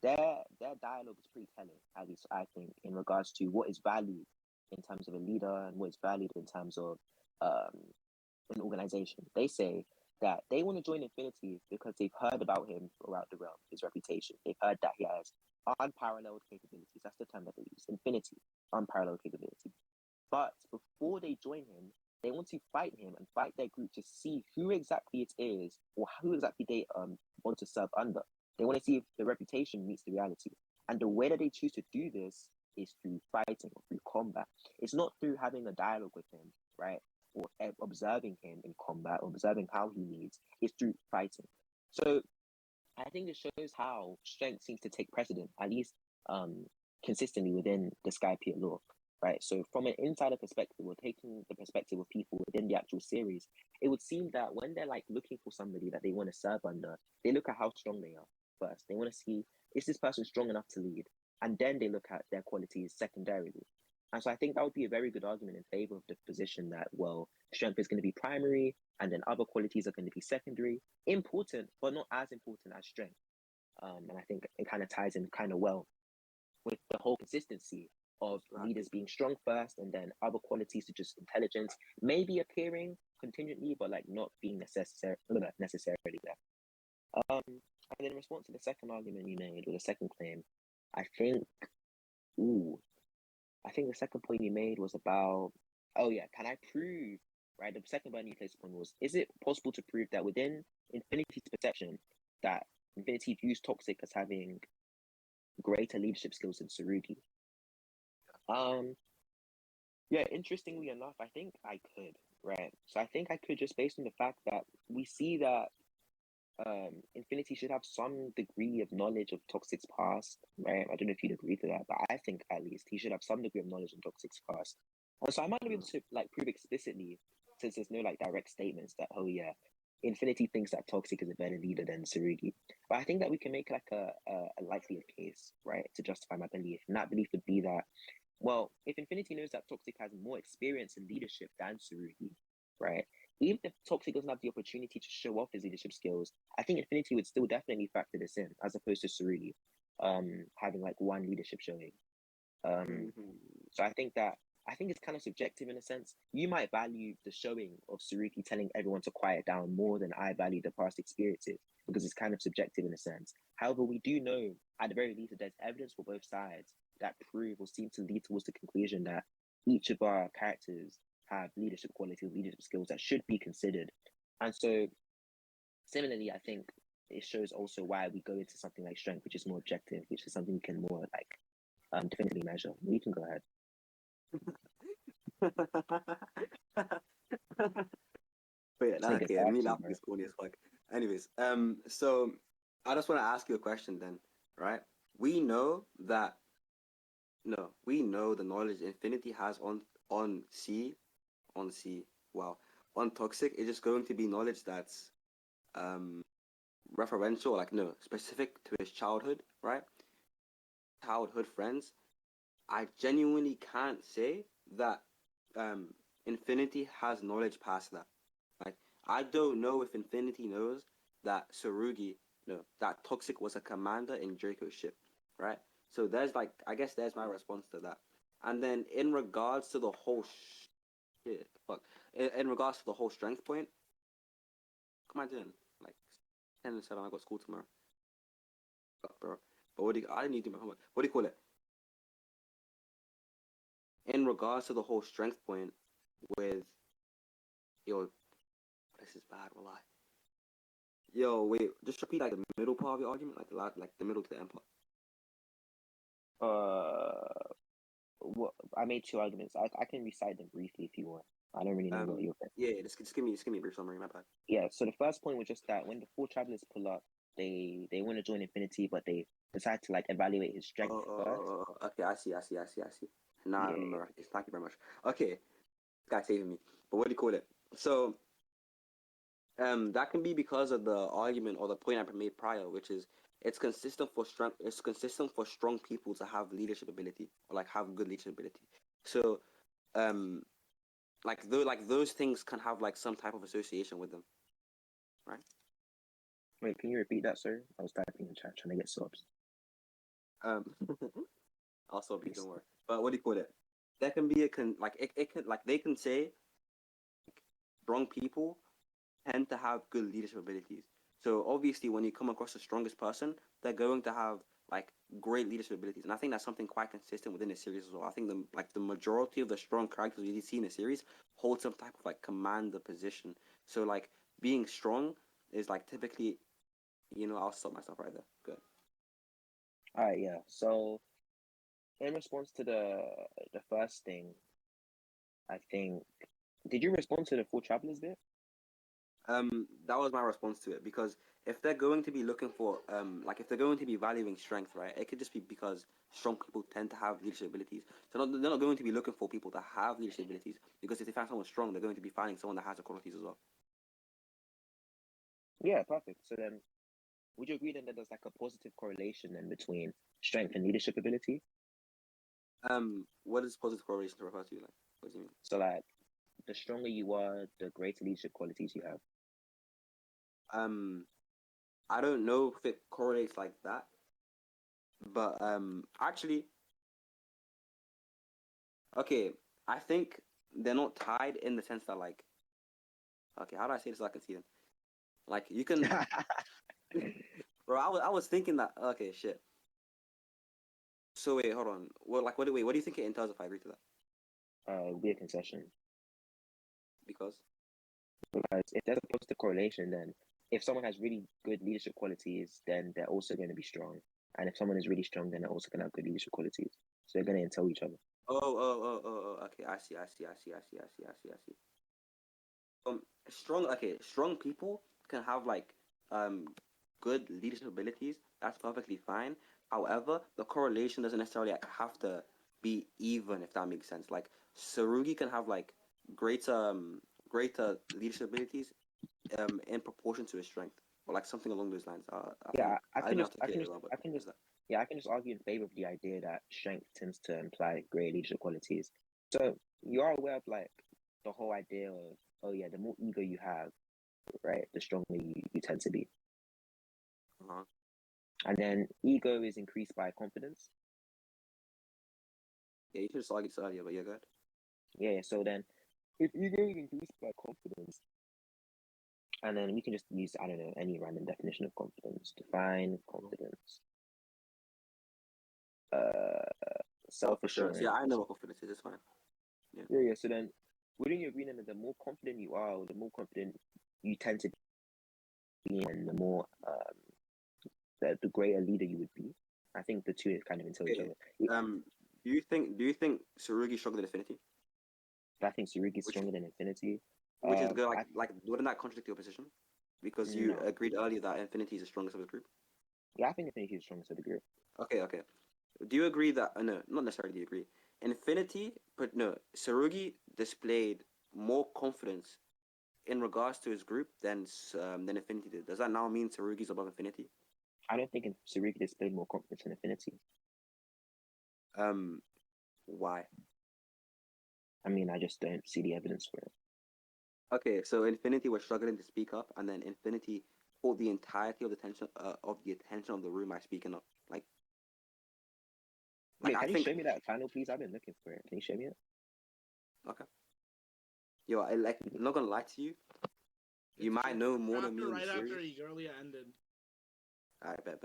Their dialogue is pretty telling, at least I think, in regards to what is valued in terms of a leader and what is valued in terms of an organization. They say that they want to join Infinity because they've heard about him throughout the realm, his reputation. They've heard that he has unparalleled capabilities. That's the term that they use. Infinity, unparalleled capability. But before they join him, they want to fight him and fight their group to see who exactly it is or who exactly they want to serve under. They want to see if the reputation meets the reality. And the way that they choose to do this is through fighting or through combat. It's not through having a dialogue with him, right? Or observing him in combat or observing how he leads. It's through fighting. So I think it shows how strength seems to take precedent, at least consistently within the Skypiea lore. Right, so from an insider perspective, or taking the perspective of people within the actual series, it would seem that when they're like looking for somebody that they want to serve under, they look at how strong they are first. They want to see, is this person strong enough to lead? And then they look at their qualities secondarily. And so I think that would be a very good argument in favor of the position that, well, strength is going to be primary and then other qualities are going to be secondary. Important, but not as important as strength. And I think it kind of ties in kind of well with the whole consistency of leaders being strong first and then other qualities such as intelligence maybe appearing contingently, but like not being necessarily there. And then in response to the second argument you made, or the second claim, I think the second point you made was about, can I prove, right? The second burden you placed upon was, is it possible to prove that within Infinity's perception that Infinity views Toxic as having greater leadership skills than Sarugi? Interestingly enough, I think I could, right? So I think I could, just based on the fact that we see that Infinity should have some degree of knowledge of Toxic's past, right? I don't know if you'd agree to that, but I think at least he should have some degree of knowledge of Toxic's past. And so I might not be able to like prove explicitly, since there's no like direct statements that, oh yeah, Infinity thinks that Toxic is a better leader than Sarugi. But I think that we can make like a likelier case, right, to justify my belief. And that belief would be that, well, if Infinity knows that Toxic has more experience in leadership than Sarugi, right? Even if Toxic doesn't have the opportunity to show off his leadership skills, I think Infinity would still definitely factor this in, as opposed to Sarugi having like one leadership showing. So I think it's kind of subjective in a sense. You might value the showing of Sarugi telling everyone to quiet down more than I value the past experiences, because it's kind of subjective in a sense. However, we do know at the very least that there's evidence for both sides that prove or seem to lead towards the conclusion that each of our characters have leadership qualities, leadership skills that should be considered. And so similarly, I think it shows also why we go into something like strength, which is more objective, which is something you can more like definitively measure. You can go ahead. But yeah, okay, me laughing is corny as fuck. Anyways, so I just want to ask you a question then, right? We know that no, we know the knowledge Infinity has on C, on C. Wow, on Toxic is just going to be knowledge that's um referential, like no, specific to his childhood, right? Childhood friends. I genuinely can't say that um Infinity has knowledge past that. Like I don't know if Infinity knows that Sarugi, no, that Toxic was a commander in Draco's ship, right? So there's like, I guess there's my response to that. And then in regards to the whole shit, fuck, in regards to the whole strength point, what am I doing? Like 10 and 7, I got school tomorrow. Fuck, bro. But I didn't need to do my homework. What do you call it? In regards to the whole strength point with, yo, this is bad, will I? Yo, wait, just repeat like the middle part of your argument, like the middle to the end part. What I made two arguments. I can recite them briefly if you want. I don't really know what you're saying. Yeah, just give me a brief summary, my bad. Yeah, so the first point was just that when the four travelers pull up, they want to join Infinity, but they decide to like evaluate his strength first. Okay, I see. Now I Yeah, remember. Thank you very much. Okay, this guy saving me. But what do you call it? So, that can be because of the argument or the point I made prior, which is it's consistent for strong. It's consistent for strong people to have leadership ability or like have good leadership ability. So, um, like those things can have like some type of association with them, right? Wait, can you repeat that, sir? I was typing in the chat trying to get subs. Um, also be don't worry. But what do you call it? There can be it can like they can say strong people tend to have good leadership abilities. So obviously, when you come across the strongest person, they're going to have like great leadership abilities, and I think that's something quite consistent within the series as well. I think the majority of the strong characters you see in the series hold some type of like commander position. So like being strong is like typically, I'll stop myself right there. Good. All right, yeah. So in response to the first thing, I think did you respond to the four travelers bit? That was my response to it because if they're going to be looking for like if they're going to be valuing strength, right, it could just be because strong people tend to have leadership abilities. So they're not going to be looking for people that have leadership abilities because if they find someone strong, they're going to be finding someone that has the qualities as well. Yeah, perfect. So then, would you agree then that there's like a positive correlation then between strength and leadership ability? What is positive correlation to refer to? Like, what do you mean? So like, the stronger you are, the greater leadership qualities you have. I don't know if it correlates like that, but actually, okay, I think they're not tied in the sense that like, okay, how do I say this so I can see them? Like you can, bro. I was thinking that. Okay, shit. So wait, hold on. What do you think it entails if I agree to that? Be a concession. Because Because if there's a positive correlation, then if someone has really good leadership qualities, then they're also going to be strong. And if someone is really strong, then they're also going to have good leadership qualities. So they're going to entail each other. Okay, I see. Strong. Okay, strong people can have like good leadership abilities. That's perfectly fine. However, the correlation doesn't necessarily like, have to be even, if that makes sense. Like Sarugi can have like greater leadership abilities in proportion to his strength, or like something along those lines. Yeah, I didn't articulate it well, but I can just argue in favor of the idea that strength tends to imply great leadership qualities. So you are aware of like the whole idea of, oh yeah, the more ego you have, right, the stronger you tend to be. uh-huh. And then ego is increased by confidence. Yeah, you should have argued this earlier, but yeah, good. Yeah, so then if ego is increased by confidence, and then we can just use, I don't know, any random definition of confidence. Define confidence. Self-assurance. Yeah, I know what confidence is. It's fine. Yeah. So then, wouldn't you agree then that the more confident you are, or the more confident you tend to be, and the more the greater leader you would be? I think the two kind of entail each other. Do you think Sarugi stronger than Infinity? I think Sarugi is stronger than Infinity. Which is good. Like wouldn't that contradict your position? Because you No. agreed earlier that Infinity is the strongest of the group. Yeah, I think Infinity is the strongest of the group. Okay. Do you agree that no, not necessarily do you agree? Infinity, but no, Sarugi displayed more confidence in regards to his group than Infinity did. Does that now mean Sarugi's above Infinity? I don't think Sarugi displayed more confidence in Infinity. Why? I mean, I just don't see the evidence for it. Okay, so Infinity was struggling to speak up, and then Infinity caught the entirety of the attention of the room by speaking up. Wait, I can you think. show me that channel, please? I've been looking for it. Can you show me it? Okay. Yo, I'm not gonna lie to you. You might know more than me in the right series. after Eagerlia ended. Alright, bet.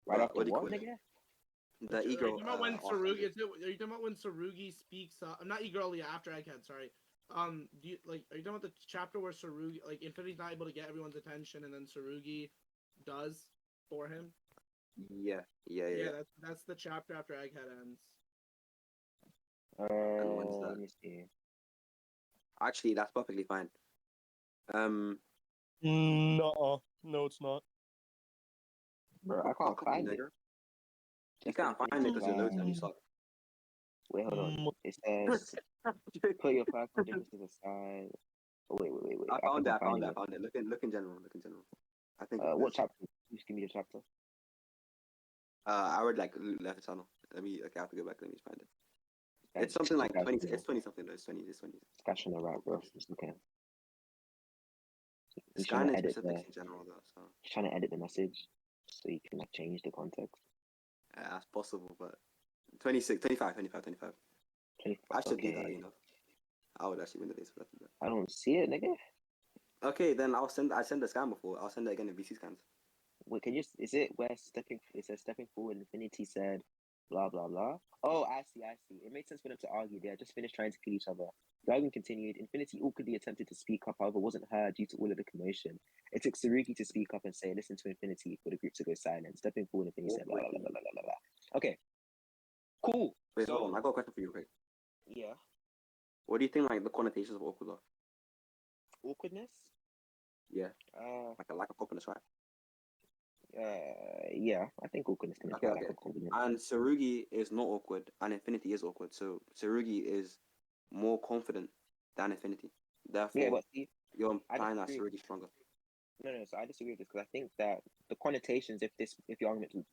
Right after What do you what, call it? nigga? The Are you ego. talking about when Sarugi? Are you talking about when Sarugi speaks? Not Eagerlia, after Egghead. Sorry. Do you like? Are you talking about the chapter where Sarugi, like, Infinity's not able to get everyone's attention, and then Sarugi does for him? Yeah. That's the chapter after Egghead ends. And when's that? Let me see. Actually, that's perfectly fine. No, it's not. Bro, I can't find it. You can't find it because you're loading and you suck. Wait, hold on. It says, put your personal differences aside. Oh, wait. I found it. Look in general. I think. What chapter? Just give me the chapter. I would like left the channel. Okay, I have to go back. Let me find it. It's something like 20. It's 20 something. No, it's 20. Cash on the right, bro. Just looking. He's Scan trying to edit specifics in general, though. So he's trying to edit the message so you can like change the context. that's possible, but 26, 25. 25, I should do okay. that, you know. I would actually win the race for that. I don't see it, nigga. Okay, then I sent the scan before. I'll send it again in VC scans. Wait, is it where it says stepping forward, Infinity said, blah, blah, blah? Oh, I see. It made sense for them to argue. They had just finished trying to kill each other. The argument continued. Infinity awkwardly attempted to speak up, however, wasn't heard due to all of the commotion. It took Sarugi to speak up and say, listen to Infinity, for the group to go silent. Stepping forward, Infinity said, blah, blah, blah, blah, blah, blah. Okay. Cool. Wait, hold on. I got a question for you, quick. Yeah. What do you think, like, the connotations of awkward are? Awkwardness? Yeah. Like a lack of confidence, right? Yeah, I think awkwardness can imply lack of confidence. And Sarugi is not awkward, and Infinity is awkward. So Sarugi is more confident than Infinity. Therefore, yeah, but see, you're implying that Sarugi is stronger. No, so I disagree with this because I think that the connotations, if your argument was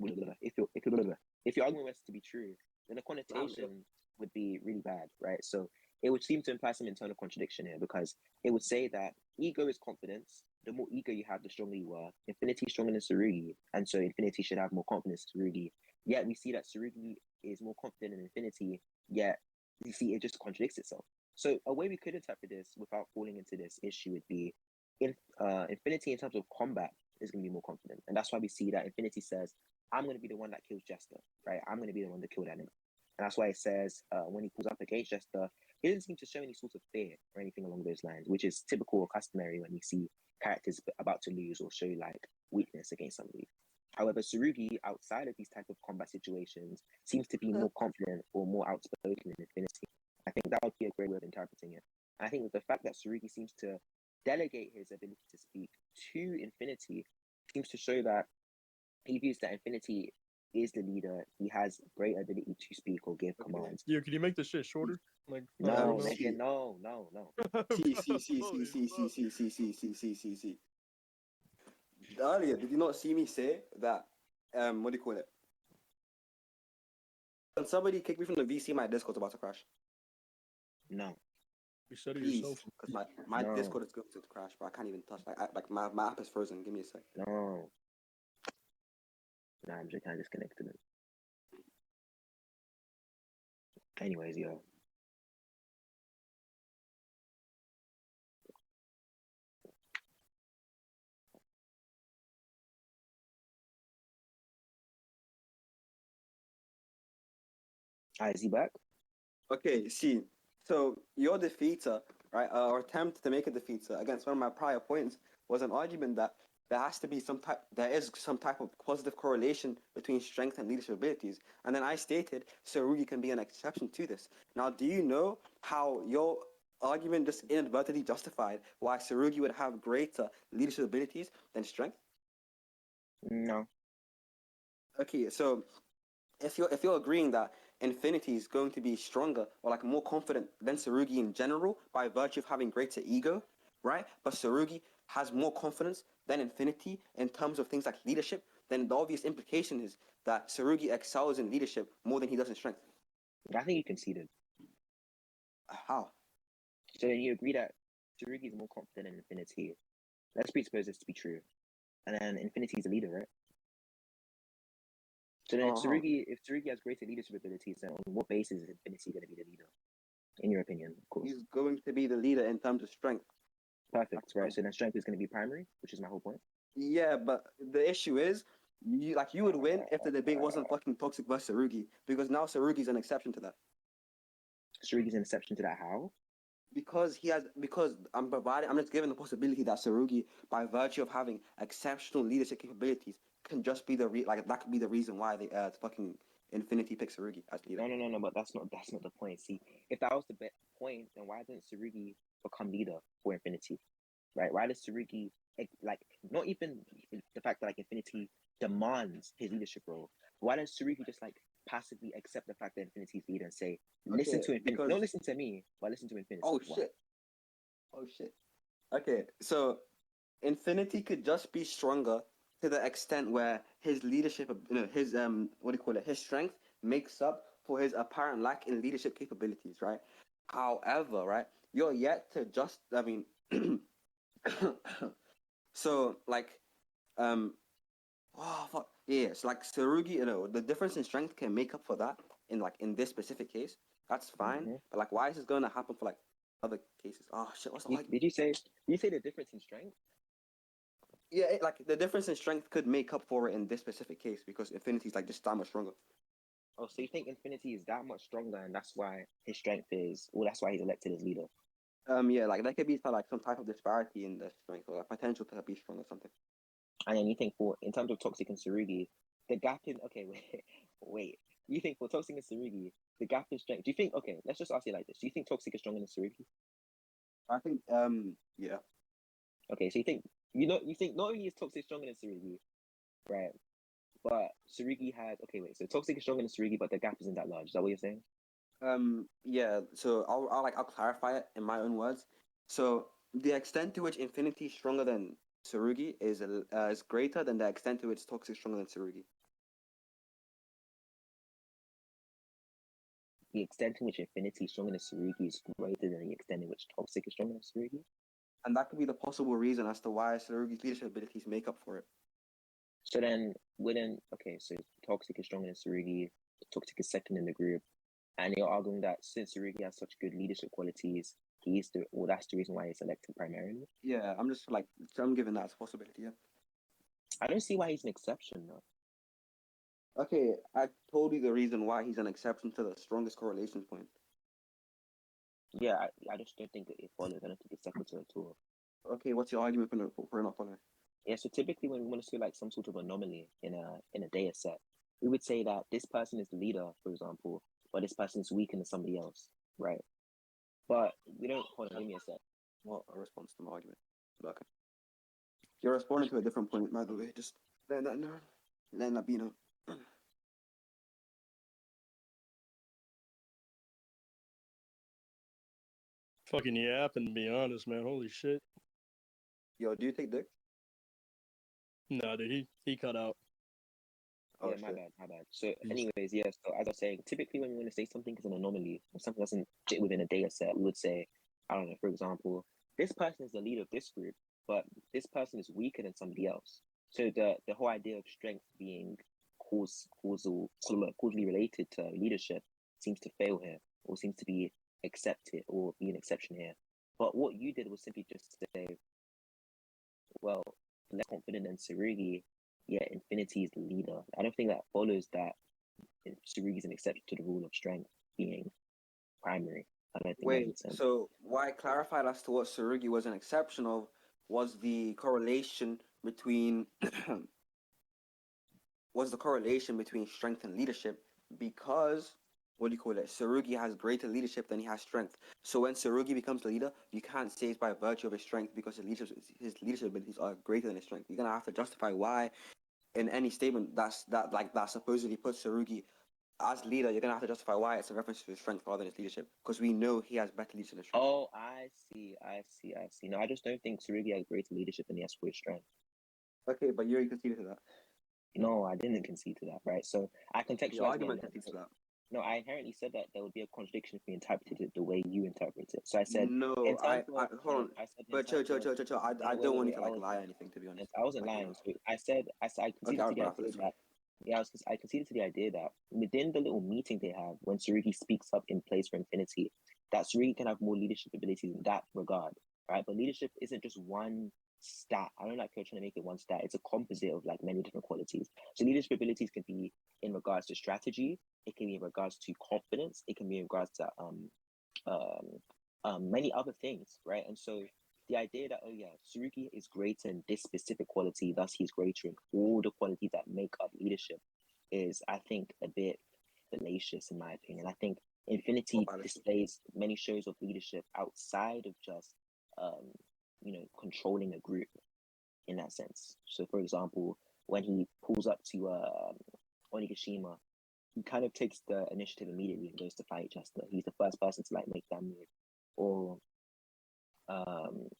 to be true, then the connotation would be really bad, right? So it would seem to imply some internal contradiction here because it would say that ego is confidence. The more ego you have, the stronger you are. Infinity is stronger than Sarugi, and so Infinity should have more confidence in Sarugi. Yet we see that Sarugi is more confident in Infinity, yet you see it just contradicts itself. So a way we could interpret this without falling into this issue would be Infinity in terms of combat is going to be more confident, and that's why we see that Infinity says, "I'm going to be the one that kills Jester, right? I'm going to be the one that killed Anima," and that's why it says when he pulls up against Jester, he doesn't seem to show any sort of fear or anything along those lines, which is typical or customary when you see characters about to lose or show like weakness against somebody. However, Sarugi, outside of these type of combat situations, seems to be more confident or more outspoken in Infinity. I think that would be a great way of interpreting it. And I think the fact that Sarugi seems to delegate his ability to speak to Infinity seems to show that he views that Infinity is the leader. He has great ability to speak or give commands. Yeah, can you make this shit shorter? Like no. See. Earlier, did you not see me say that? What do you call it? When somebody kicked me from the VC, my Discord's about to crash. No. You said it Please, yourself. because my Discord is going to crash, but I can't even touch. Like my app is frozen. Give me a sec. No. Nah, I'm just kind of disconnected. Anyways, yo. Is he back? Okay, see. So your defeater, right, or attempt to make a defeater against one of my prior points was an argument that there is some type of positive correlation between strength and leadership abilities. And then I stated Sarugi can be an exception to this. Now, do you know how your argument just inadvertently justified why Sarugi would have greater leadership abilities than strength? No. Okay, so if you're agreeing that Infinity is going to be stronger or like more confident than Sarugi in general by virtue of having greater ego, right? But Sarugi has more confidence than Infinity in terms of things like leadership, then the obvious implication is that Sarugi excels in leadership more than he does in strength. I think you conceded. How? So then you agree that Tsurugi is more confident in Infinity. Let's presuppose this to be true. And then Infinity is a leader, right? So then if Tsurugi has greater leadership abilities, then on what basis is Infinity going to be the leader? In your opinion, of course. He's going to be the leader in terms of strength. Perfect, right? So then strength is going to be primary, which is my whole point. Yeah, but the issue is, you would win if the debate wasn't fucking Toxic versus Sarugi, because now Sarugi's an exception to that. Tsurugi's an exception to that. How? Because I'm just giving the possibility that Sarugi, by virtue of having exceptional leadership capabilities, can just be that could be the reason why they fucking Infinity picks Sarugi as leader. No, but that's not the point. See, if that was the point, then why didn't Tsurugi become leader for Infinity? Right? Why does Tsurugi like not even the fact that like Infinity demands his leadership role? Why does Tsurugi just like passively accept the fact that Infinity's leader and say, listen to Infinity, don't listen to me, but listen to Infinity? Oh shit. Okay, so Infinity could just be stronger to the extent where his leadership, his his strength makes up for his apparent lack in leadership capabilities, right? However, right, you're yet to so like, oh fuck, yeah, it's like Sarugi, the difference in strength can make up for that in this specific case. That's fine, but like, why is this going to happen for like other cases? Oh shit, what's the like? Did you say the difference in strength? Yeah, like the difference in strength could make up for it in this specific case because Infinity's like just that much stronger. Oh, so you think Infinity is that much stronger, and that's why his strength is, well, that's why he's elected as leader. Yeah, like that could be like some type of disparity in the strength or like potential to be strong or something. And then you think in terms of Toxic and Tsurugi, the gap in wait. You think for Toxic and Tsurugi, the gap in strength? Do you think let's just ask you like this: do you think Toxic is stronger than Tsurugi? I think yeah. Okay, so you think not only is Toxic stronger than Tsurugi, right? But Tsurugi has so Toxic is stronger than Tsurugi, but the gap isn't that large. Is that what you're saying? Yeah. So I'll clarify it in my own words. So the extent to which Infinity is stronger than Tsurugi is greater than the extent to which Toxic is stronger than Tsurugi. The extent in which Infinity is stronger than Tsurugi is greater than the extent in which Toxic is stronger than Tsurugi. And that could be the possible reason as to why Tsurugi's leadership abilities make up for it. So then, so Toxic is stronger than Tsurugi. Toxic is second in the group, and you're arguing that since Tsurugi has such good leadership qualities, that's the reason why he's elected primarily. Yeah, I'm giving that as a possibility. Yeah. I don't see why he's an exception though. Okay, I told you the reason why he's an exception to the strongest correlation point. Yeah, I just don't think it follows. I don't think it's sequitur at all. Okay, what's your argument for not following? Yeah, so typically when we want to see like some sort of anomaly in a data set, we would say that this person is the leader, for example, but this person is weaker than somebody else, right? But we don't. Hold on, give me a sec. What a response to my argument. Okay. You're responding to a different point, by the way. Just let that be known. Fucking yapping, to be honest, man. Holy shit. Yo, do you take dick? No, dude, he cut out. Oh, yeah, my bad. So, anyways, yeah. So, as I was saying, typically when we want to say something is an anomaly or something doesn't fit within a data set, we would say, I don't know, for example, this person is the leader of this group, but this person is weaker than somebody else. So, the whole idea of strength being causally related to leadership seems to fail here, or seems to be accepted, or be an exception here. But what you did was simply just say, well, less confident than Tsurugi, yeah, Infinity is the leader. I don't think that follows that Tsurugi is an exception to the rule of strength being primary. I don't think that makes sense. So why I clarified as to what Tsurugi was an exception of was the correlation between strength and leadership, because Tsurugi has greater leadership than he has strength. So when Tsurugi becomes the leader, you can't say it's by virtue of his strength because his leadership abilities are greater than his strength. You're gonna have to justify why in any statement that supposedly puts Sarugi as leader, you're gonna have to justify why it's a reference to his strength rather than his leadership, because we know he has better leadership than strength. Oh, I see. No, I just don't think Sarugi has greater leadership than he has for his strength. Okay, but you conceded to that. No, I didn't concede to that, right? So I contextualized Your argument concedes to that. No, I inherently said that there would be a contradiction if we interpreted it the way you interpret it. So I said, No, hold on. But chill. I don't want you to like lie or anything, to be honest. I wasn't lying. So I conceded to the idea that I conceded to the idea that within the little meeting they have when Sarugi speaks up in place for Infinity, that Sarugi can have more leadership abilities in that regard, right? But leadership isn't just one stat. I don't like her trying to make it one stat. It's a composite of like many different qualities. So leadership abilities can be in regards to strategy, it can be in regards to confidence, it can be in regards to many other things, right? And so the idea that Sarugi is greater in this specific quality, thus he's greater in all the qualities that make up leadership, is I think a bit fallacious in my opinion. I think Infinity displays many shows of leadership outside of just controlling a group in that sense. So for example, when he pulls up to Onigashima, he kind of takes the initiative immediately and goes to fight Chester. He's the first person to like make that move. Or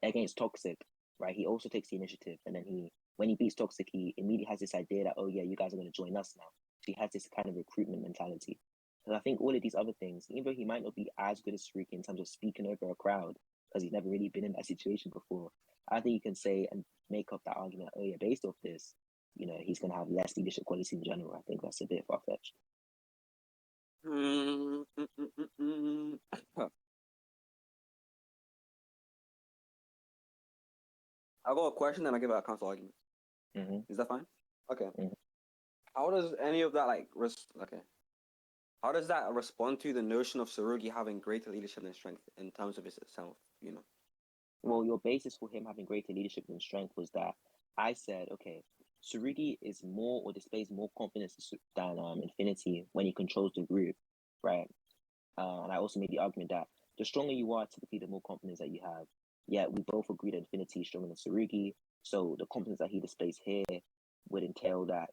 against Toxic, right? He also takes the initiative, and then when he beats Toxic, he immediately has this idea that, oh yeah, you guys are going to join us now. So he has this kind of recruitment mentality. And I think all of these other things, even though he might not be as good as Saruki in terms of speaking over a crowd, because he's never really been in that situation before, I think you can say and make up that argument, oh yeah, based off this, he's going to have less leadership quality in general. I think that's a bit far-fetched. I'll go a question and I'll give it a counter argument. Mm-hmm. Is that fine? Okay. Mm-hmm. How does any of that How does that respond to the notion of Sarugi having greater leadership than strength in terms of itself? Well, your basis for him having greater leadership than strength was that I said, okay, Sarugi is more or displays more confidence than Infinity when he controls the group, right? And I also made the argument that the stronger you are, typically the more confidence that you have. Yeah, we both agree that Infinity is stronger than Sarugi, so the confidence that he displays here would entail that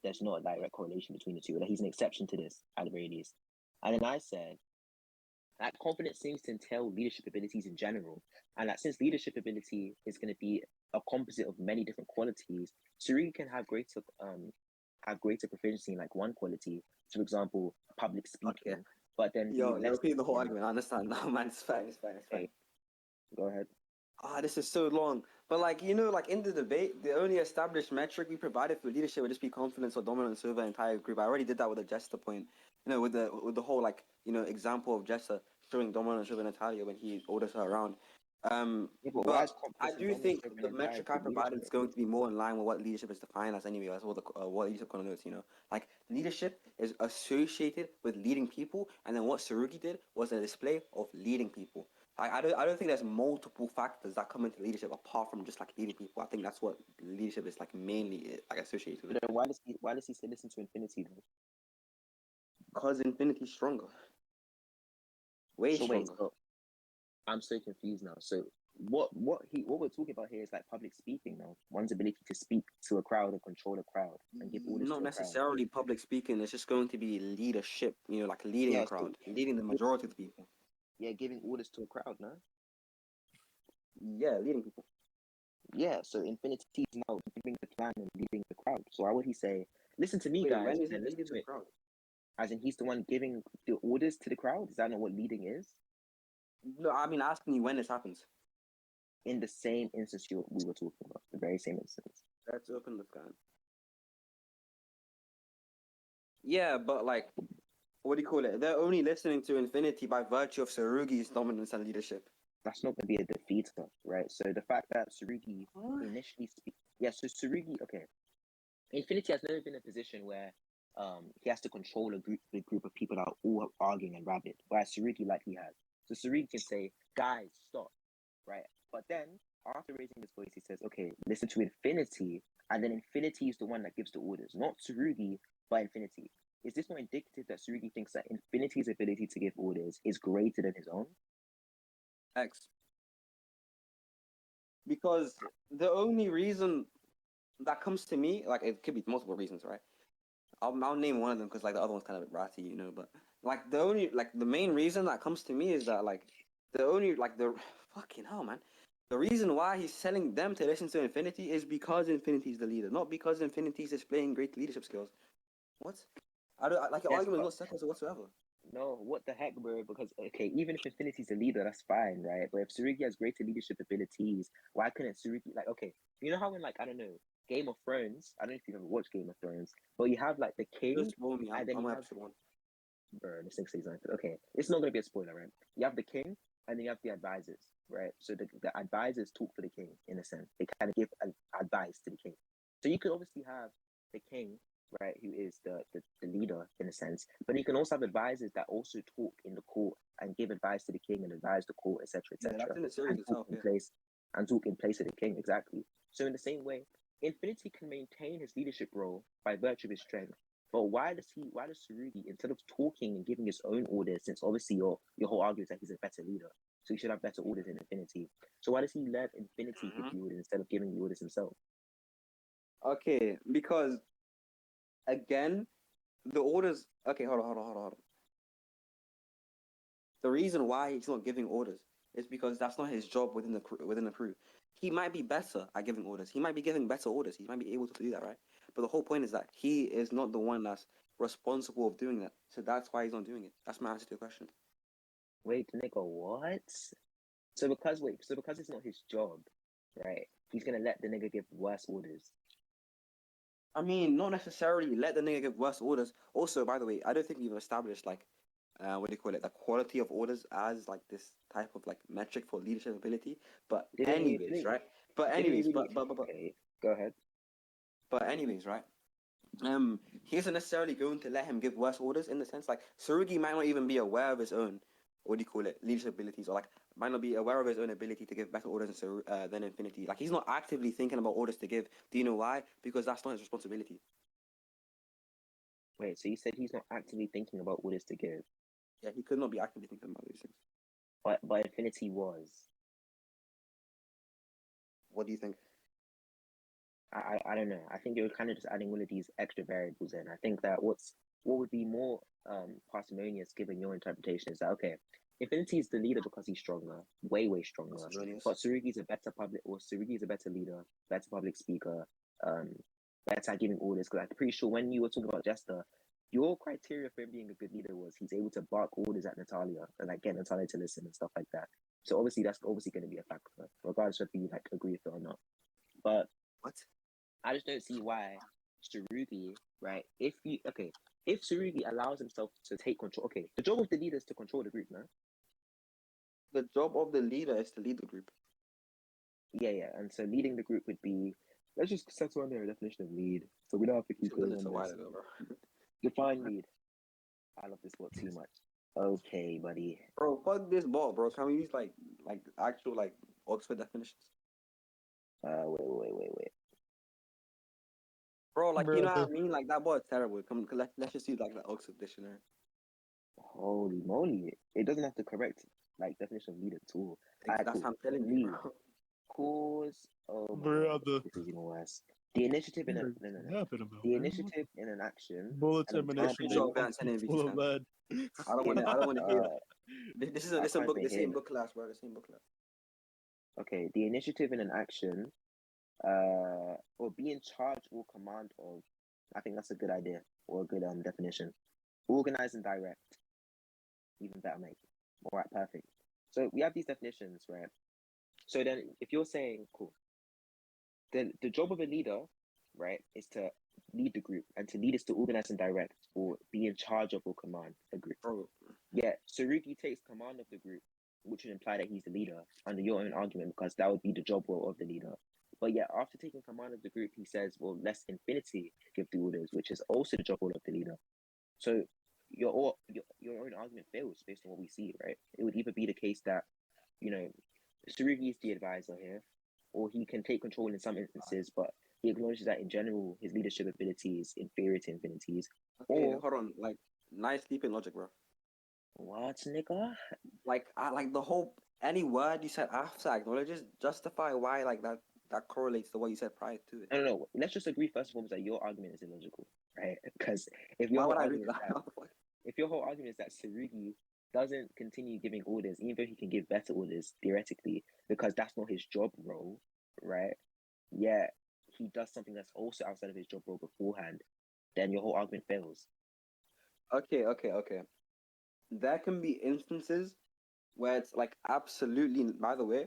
there's not a direct correlation between the two, that he's an exception to this at the very least. And then I said that confidence seems to entail leadership abilities in general, and that since leadership ability is going to be a composite of many different qualities, Sarugi can have greater proficiency in like one quality, for example, public speaking. Okay. But then you're repeating the whole argument. I understand now, man. It's fine. Okay. Go ahead. This is so long. But in the debate, the only established metric we provided for leadership would just be confidence or dominance over the entire group. I already did that with the Jester point. With the whole example of Jester showing dominance over Natalia when he orders her around. But I do think the metric I provided is going to be more in line with what leadership is defined as anyway. That's what leadership connotes. Like leadership is associated with leading people, and then what Sarugi did was a display of leading people. I don't think there's multiple factors that come into leadership apart from just like leading people. I think that's what leadership is like mainly associated with. But then why does he say listen to Infinity though? Because Infinity's stronger. Way stronger. I'm so confused now. So what we're talking about here is like public speaking now. One's ability to speak to a crowd and control a crowd and give orders. Not necessarily public speaking. It's just going to be leadership. Like leading a crowd, leading the majority of the people. Yeah, giving orders to a crowd, no? Yeah, leading people. Yeah, so Infinity is now giving the plan and leading the crowd. So why would he say, listen to me, guys? When is he leading the crowd? As in he's the one giving the orders to the crowd? Is that not what leading is? No, I mean asking you when this happens. In the same instance we were talking about, the very same instance. Let's open the scan. Yeah, but what do you call it? They're only listening to Infinity by virtue of Sarugi's dominance and leadership. That's not going to be a defeater, right? So the fact that Sarugi initially speaks... Yeah, so Sarugi... Okay. Infinity has never been in a position where he has to control a group of people that are all arguing and rabid, whereas Sarugi likely has. So Sarugi can say, guys, stop, right? But then, after raising his voice, he says, okay, listen to Infinity, and then Infinity is the one that gives the orders. Not Sarugi, but Infinity. Is this not indicative that Sarugi thinks that Infinity's ability to give orders is greater than his own? X. Because the only reason that comes to me, like it could be multiple reasons, right? I'll name one of them because like the other one's kind of ratty, you know. But like the main reason that comes to me is that like the fucking hell, man. The reason why he's telling them to listen to Infinity is because Infinity's the leader, not because Infinity's displaying great leadership skills. What? Like your Yes, argument is but not second whatsoever. no, what the heck, bro? Because okay, even if Infinity's a leader, that's fine, right? But if Tsurugi has greater leadership abilities, why couldn't Tsurugi like okay, you know how in like I don't know, Game of Thrones, I don't know if you've ever watched Game of Thrones, but you have like the king, Just roll me. and then I'm you on have episode one. bro, the 6 season. Okay, it's not gonna be a spoiler, right? You have the king, and then you have the advisors, right? So the advisors talk for the king in a sense. They kind of give advice to the king. So you could obviously have the king, right, who is the leader in a sense, but you can also have advisors that also talk in the court and give advice to the king and advise the court, etc., Yeah, etc., that's in the series and talk itself. in Yeah. place and talk in place of the king exactly. So in the same way, Infinity can maintain his leadership role by virtue of his strength. But why does Tsurugi, instead of talking and giving his own orders, since obviously your whole argument is that he's a better leader, so he should have better orders in Infinity. So why does he let Infinity give the orders instead of giving the orders himself? Okay, because again, the orders. Okay, hold on. The reason why he's not giving orders is because that's not his job within the crew. He might be better at giving orders. He might be giving better orders. He might be able to do that, right? But the whole point is that he is not the one that's responsible of doing that. So that's why he's not doing it. That's my answer to your question. Wait, nigga, what? So because it's not his job, right? He's gonna let the nigga give worse orders. I mean, not necessarily let the nigga give worse orders. Also, by the way, I don't think we've established like what do you call it, the quality of orders as like this type of like metric for leadership ability. But right? But okay, go ahead. But anyways, right? He isn't necessarily going to let him give worse orders in the sense like Tsurugi might not even be aware of his own what do you call it, leadership abilities, or like might not be aware of his own ability to give better orders than Infinity. Like he's not actively thinking about orders to give. Do you know why? Because that's not his responsibility. Wait, so you said he's not actively thinking about orders to give? Yeah, he could not be actively thinking about these things. But Infinity was. What do you think? I don't know. I think you're kind of just adding all of these extra variables in. I think that what would be more parsimonious given your interpretation is that okay, Infinity is the leader because he's stronger, way stronger. But Tsurugi's a better Tsurugi's a better leader, better public speaker, better at giving orders. Because I'm pretty sure when you were talking about Jester, your criteria for him being a good leader was he's able to bark orders at Natalia and like get Natalia to listen and stuff like that. So obviously that's obviously going to be a factor, regardless of if you like agree with it or not. But what? I just don't see why Tsurugi, right? If Tsurugi allows himself to take control, okay, the job of the leader is to control the group, no? The job of the leader is to lead the group. Yeah, and so leading the group would be, let's just settle on their definition of lead, so we don't have to keep going on this. Define lead. I love this book too much. Okay, buddy. Bro, fuck this ball, bro. Can we use like actual like Oxford definitions? Wait. Bro, like you know what I mean? Like that boy is terrible. Come, let's just use like the Oxford dictionary. Holy moly! It doesn't have to correct like definition of lead at all. That's how I'm telling you, bro. Cause this is even worse. The initiative in the initiative in an action. Bullets ammunition. I don't want to hear that. This is the same book class, bro. The same book class. Okay, the initiative in an action, or be in charge or command of. I think that's a good idea or a good definition. Organize and direct. Even better, mate. All right, perfect. So we have these definitions, right? So then, if you're saying, cool, then the job of a leader, right, is to lead the group, and to lead is to organize and direct, or be in charge of or command a group. Bro. Yeah, Tsurugi takes command of the group, which would imply that he's the leader under your own argument, because that would be the job role of the leader. But yeah, after taking command of the group, he says, well, let Infinity give the orders, which is also the job role of the leader. So your own argument fails based on what we see, right? It would either be the case that, you know, Tsurugi is the advisor here, or he can take control in some instances, but he acknowledges that in general his leadership ability is inferior to Infinity's. Okay, hold on, like nice deep in logic, bro. What, nigga? Like the whole any word you said after acknowledges justify why like that that correlates to what you said prior to it. I don't know. Let's just agree first and foremost that your argument is illogical, right? Because if your Why would whole I agree argument with is that? that if your whole argument is that Tsurugi doesn't continue giving orders, even though he can give better orders theoretically, because that's not his job role, right? Yeah, he does something that's also outside of his job role beforehand, then your whole argument fails. Okay. There can be instances where it's like absolutely. By the way,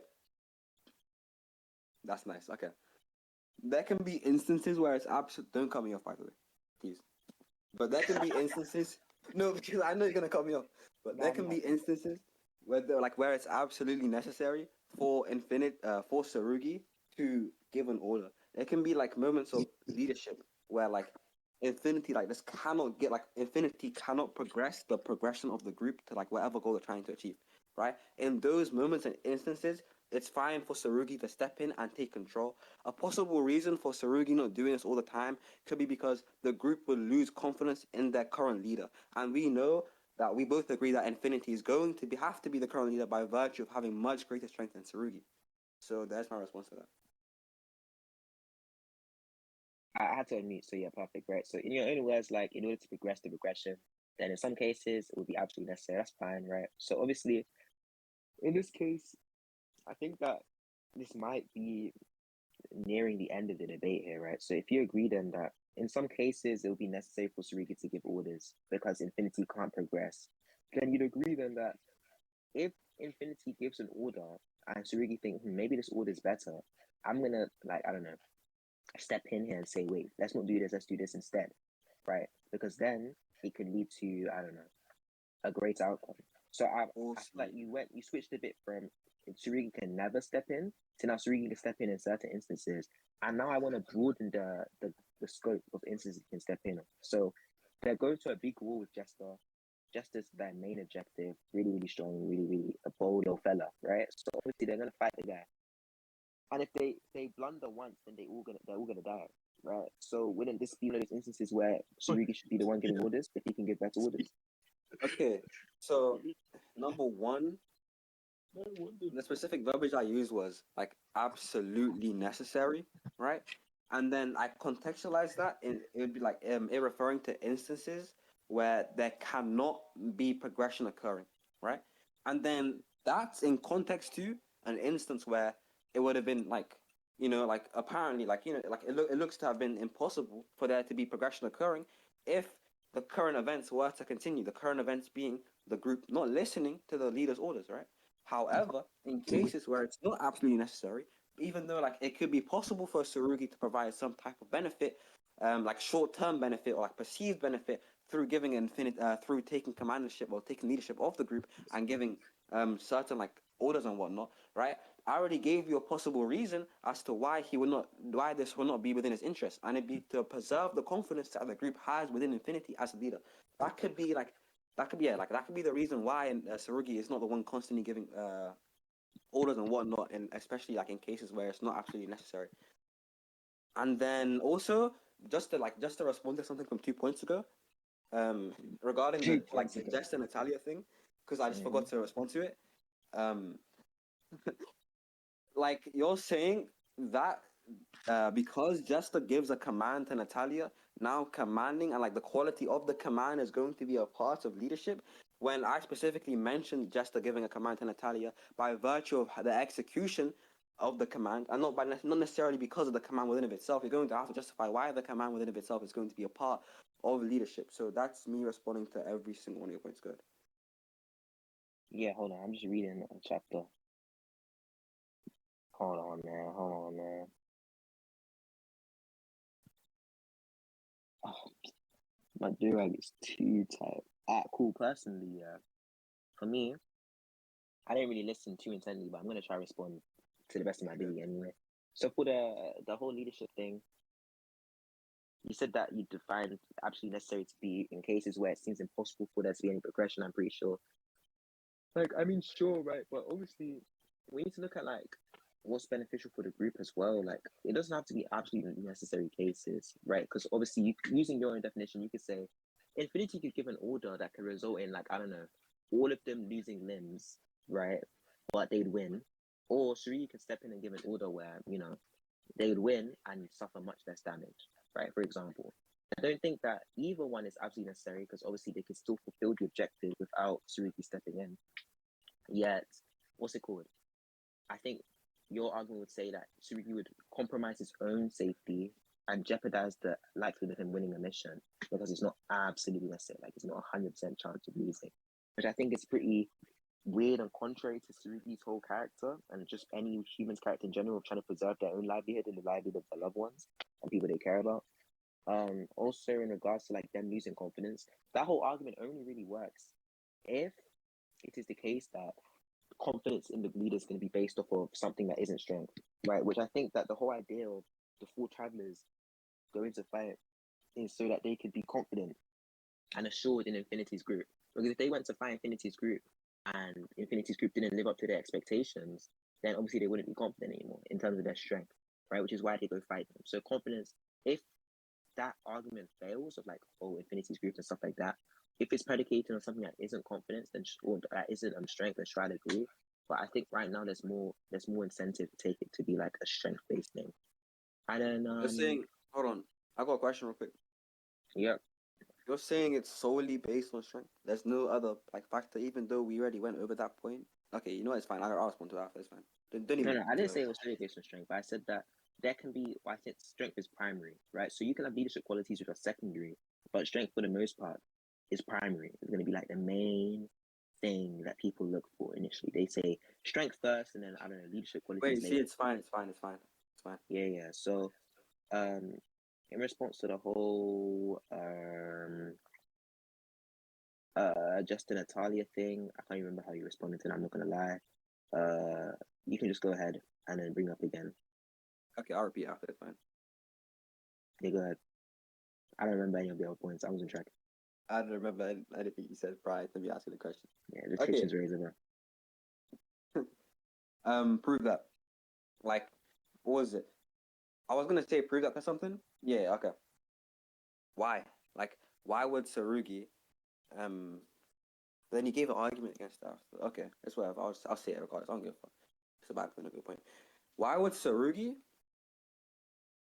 that's nice. Okay. There can be instances where it's absolute. Don't cut me off, by the way, please. But there can be instances. No, because I know you're gonna cut me off. But there can be instances where where it's absolutely necessary for for Sarugi to give an order. There can be like moments of leadership where like Infinity this cannot get Infinity cannot progress the progression of the group to like whatever goal they're trying to achieve. Right? In those moments and instances, it's fine for Sarugi to step in and take control. A possible reason for Sarugi not doing this all the time could be because the group will lose confidence in their current leader. And we know that we both agree that Infinity is going to have to be the current leader by virtue of having much greater strength than Sarugi. So that's my response to that. I had to unmute, so yeah, perfect, right? So in your own words, like in order to progress the progression, then in some cases it would be absolutely necessary. That's fine, right? So obviously, in this case, I think that this might be nearing the end of the debate here, right? So if you agree then that in some cases it will be necessary for Tsurugi to give orders because Infinity can't progress, then you'd agree then that if Infinity gives an order and Tsurugi thinks maybe this order is better, I'm gonna I don't know, step in here and say, wait, let's not do this, let's do this instead, right? Because then it could lead to, I don't know, a great outcome. So I feel like you switched a bit from Tsurugi can never step in to now Tsurugi can step in certain instances, and now I want to broaden the scope of instances he can step in. So they're going to a big war with Jester. Jester's their main objective, really, really strong, really, really a bold little fella, right? So obviously they're gonna fight the guy. And if they blunder once, then they're all gonna die, right? So wouldn't this be one of those instances where Tsurugi should be the one giving orders if he can give better orders? Okay, so number one, the specific verbiage I used was like absolutely necessary, right? And then I contextualized that in it would be like it referring to instances where there cannot be progression occurring, right? And then that's in context to an instance where it would have been apparently it looks to have been impossible for there to be progression occurring if the current events were to continue. The current events being the group not listening to the leader's orders, right? However, in cases where it's not absolutely necessary, even though it could be possible for Sarugi to provide some type of benefit, like short-term benefit or like perceived benefit through giving through taking commandership or taking leadership of the group and giving certain orders and whatnot, right? I already gave you a possible reason as to why this will not be within his interest, and it'd be to preserve the confidence that the group has within Infinity as a leader. That could be that could be the reason why Sarugi is not the one constantly giving orders and whatnot, and especially in cases where it's not absolutely necessary. And then also just to respond to something from 2 points ago, regarding the Jess and Natalia thing, because I just forgot to respond to it. You're saying that because Jester gives a command to Natalia, now commanding and the quality of the command is going to be a part of leadership. When I specifically mentioned Jester giving a command to Natalia by virtue of the execution of the command, and not necessarily because of the command within of itself, you're going to have to justify why the command within of itself is going to be a part of leadership. So that's me responding to every single one of your points. Good. Yeah, hold on. I'm just reading a chapter. Hold on, man. Oh, my durag is too tight. Cool. Personally, for me, I didn't really listen too intently, but I'm gonna try to respond to the best of my ability anyway. So for the whole leadership thing, you said that you defined absolutely necessary to be in cases where it seems impossible for there to be any progression. I'm pretty sure. Sure, right? But obviously, we need to look at what's beneficial for the group as well. It doesn't have to be absolutely necessary cases, right? Because obviously, using your own definition, you could say Infinity could give an order that could result in I don't know, all of them losing limbs, right? But they'd win. Or Shuri can step in and give an order where they would win and suffer much less damage, right? For example, I don't think that either one is absolutely necessary because obviously they could still fulfill the objective without Tsurugi stepping in. Yet, what's it called? I think your argument would say that Tsurugi would compromise his own safety and jeopardize the likelihood of him winning a mission because it's not absolutely necessary. Like, it's not 100% chance of losing, which I think is pretty weird and contrary to Tsurugi's whole character and just any human's character in general of trying to preserve their own livelihood and the livelihood of their loved ones and people they care about. Also in regards to like them losing confidence, that whole argument only really works if it is the case that confidence in the leader is going to be based off of something that isn't strength, right? Which I think that the whole idea of the four travelers going to fight is so that they could be confident and assured in Infinity's group. Because if they went to fight Infinity's group and Infinity's group didn't live up to their expectations, then obviously they wouldn't be confident anymore in terms of their strength, right? Which is why they go fight them. So confidence, if that argument fails of like, oh, Infinity's group and stuff like that, if it's predicated on something that isn't confidence, then or that isn't strength, then try to agree. But I think right now there's more incentive to take it to be like a strength based thing. And then You're saying, hold on, I got a question real quick. Yeah. You're saying it's solely based on strength. There's no other like factor, even though we already went over that point. Okay, you know it's fine. I'll respond to that after. It's fine. Don't even. No, I didn't say it was solely based on strength, but I said that there can be. Well, I think strength is primary, right? So you can have leadership qualities which are secondary, but strength for the most part is primary. It's going to be like the main thing that people look for initially. They say strength first, and then I don't know, leadership qualities. Wait, see, it's fine. It's fine. It's fine. It's fine. Yeah. So, in response to the whole Justin Natalia thing, I can't remember how you responded to that. I'm not gonna lie. You can just go ahead and then bring up again. Okay, I'll repeat after. It's fine. Yeah, go ahead. I don't remember any of the other points. I wasn't tracking. I don't remember anything you said prior to me asking the question. Yeah, the tension's raising, bro. Prove that. Like, what was it? I was gonna say prove that for something. Yeah, okay. Why? Like, why would Tsurugi? Then he gave an argument against that. Okay, it's whatever. I'll say it regardless. I don't give a fuck. It's a bad point, a good point. Why would Tsurugi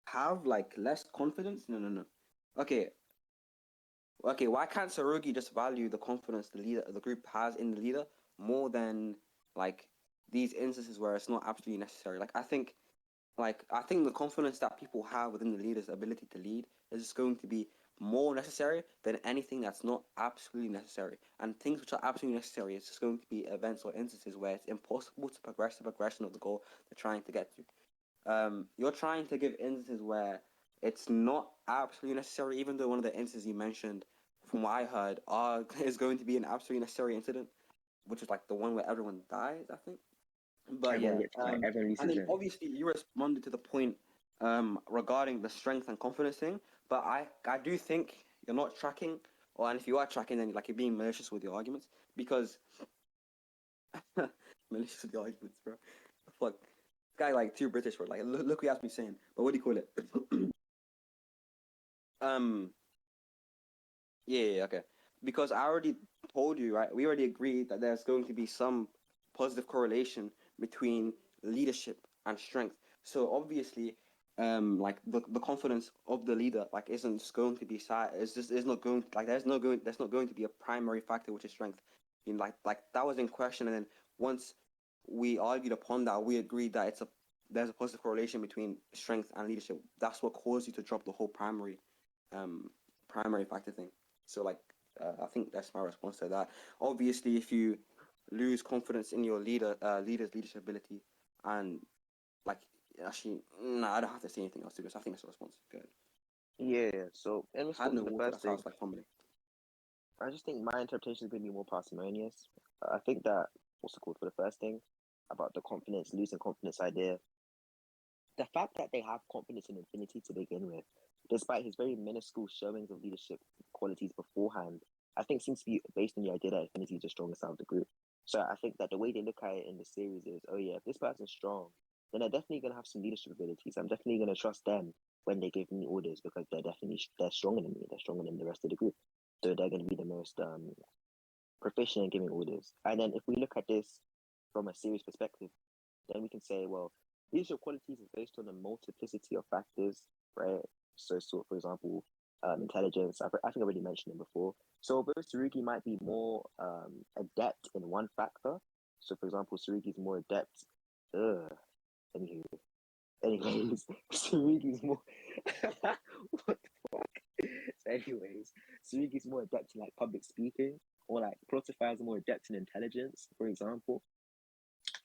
have like less confidence? No. Okay. Why can't Tsurugi just value the confidence the group has in the leader more than like these instances where it's not absolutely necessary? Like I think the confidence that people have within the leader's ability to lead is just going to be more necessary than anything that's not absolutely necessary. And things which are absolutely necessary is just going to be events or instances where it's impossible to progress the progression of the goal they're trying to get to. You're trying to give instances where it's not absolutely necessary, even though one of the instances you mentioned, from what I heard, is going to be an absolutely necessary incident, which is like the one where everyone dies, I think. But everyone and then obviously you responded to the point regarding the strength and confidence thing. But I do think you're not tracking, and if you are tracking, then like you're being malicious with your arguments because malicious with your arguments, bro. Fuck, this guy like too British for like look what he has me saying. But what do you call it? Yeah, okay. Because I already told you, right? We already agreed that there's going to be some positive correlation between leadership and strength. So obviously, like the confidence of the leader, like isn't just going to be is not going like there's not going to be a primary factor which is strength. You know, like that was in question, and then once we argued upon that, we agreed that there's a positive correlation between strength and leadership. That's what caused you to drop the whole primary factor thing. So like I think that's my response to that. Obviously, if you lose confidence in your leader's leadership ability, and like actually, no, I don't have to say anything else to this. I think that's a response. Good. Yeah. So in response to the first thing, like humbling. I just think my interpretation is going to be more parsimonious. I think that what's it called for the first thing about the losing confidence idea. The fact that they have confidence in Infinity to begin with, despite his very minuscule showings of leadership qualities beforehand, I think seems to be based on the idea that Infinity is the strongest out of the group. So I think that the way they look at it in the series is, oh yeah, if this person's strong, then they're definitely going to have some leadership abilities. I'm definitely going to trust them when they give me orders because they're stronger than me. They're stronger than the rest of the group. So they're going to be the most proficient in giving orders. And then if we look at this from a series perspective, then we can say, well, leadership qualities is based on a multiplicity of factors, right? So for example, intelligence. I think I already mentioned it before. So although Tsurugi might be more adept in one factor, so for example, Tsurugi is more adept. Anywho, anyways, Tsurugi's more. What the fuck? So anyways, Tsurugi's more adept in like public speaking, or like Clotifier is more adept in intelligence, for example.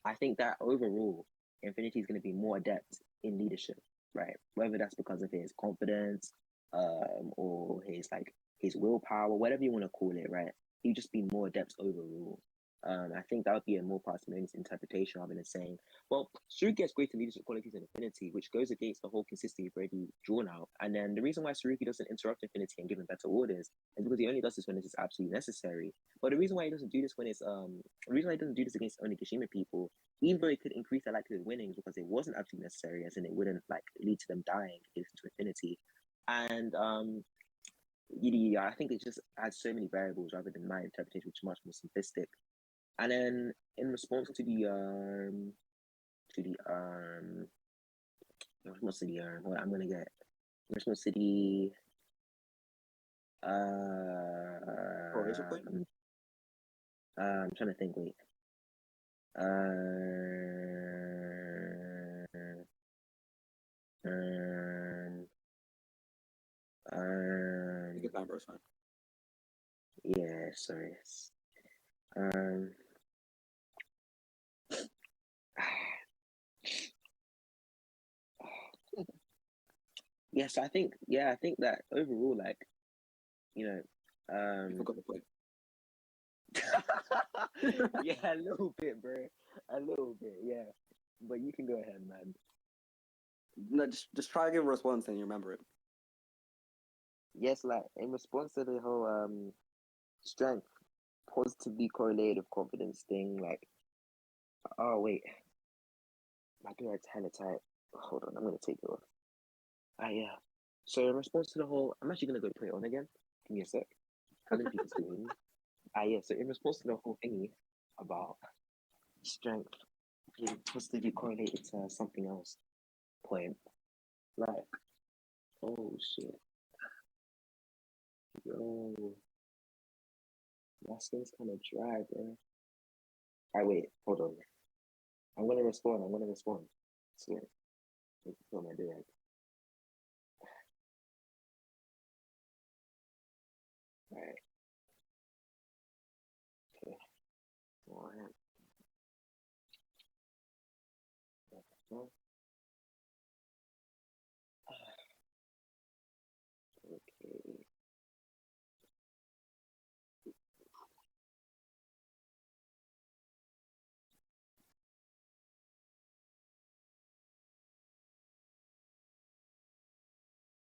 I think that overall, Infinity is going to be more adept in leadership, right? Whether that's because of his confidence, or his willpower, whatever you want to call it, right? He'd just be more adept overall. I think that would be a more parsimonious interpretation rather than saying, well, Saru gets greater leadership qualities in Infinity, which goes against the whole consistency you've already drawn out. And then the reason why Saruki doesn't interrupt Infinity and give him better orders is because he only does this when it is absolutely necessary. But the reason why he doesn't do this when it's the reason why he doesn't do this against Onigashima people, even though it could increase their likelihood of winning because it wasn't absolutely necessary, as in it wouldn't like lead to them dying if to Infinity. And yeah, I think it just adds so many variables rather than my interpretation, which is much more simplistic. And then in response to the response to the what I'm gonna get in response to the I'm trying to think. Wait. Take your time, bro. It's fine. Yeah, sorry. Yes, I think that overall, like, you know, You forgot the point. yeah, a little bit, bro. A little bit, yeah. But you can go ahead, man. No, just try to give a response and you remember it. Yes, like in response to the whole strength positively correlated with confidence thing, like, oh wait, my beard's hella tight. Hold on, I'm gonna take it off. Yeah. So in response to the whole, I'm actually gonna go put it on again. Give me a sec. I don't know if you can still hear me. Yeah. So in response to the whole thingy about strength being positively correlated to something else, point, like, oh shit, yo, my skin's kind of dry, bro. Wait, hold on. I'm gonna respond. So, let me put my beard. Alright. Okay. Alright. Okay.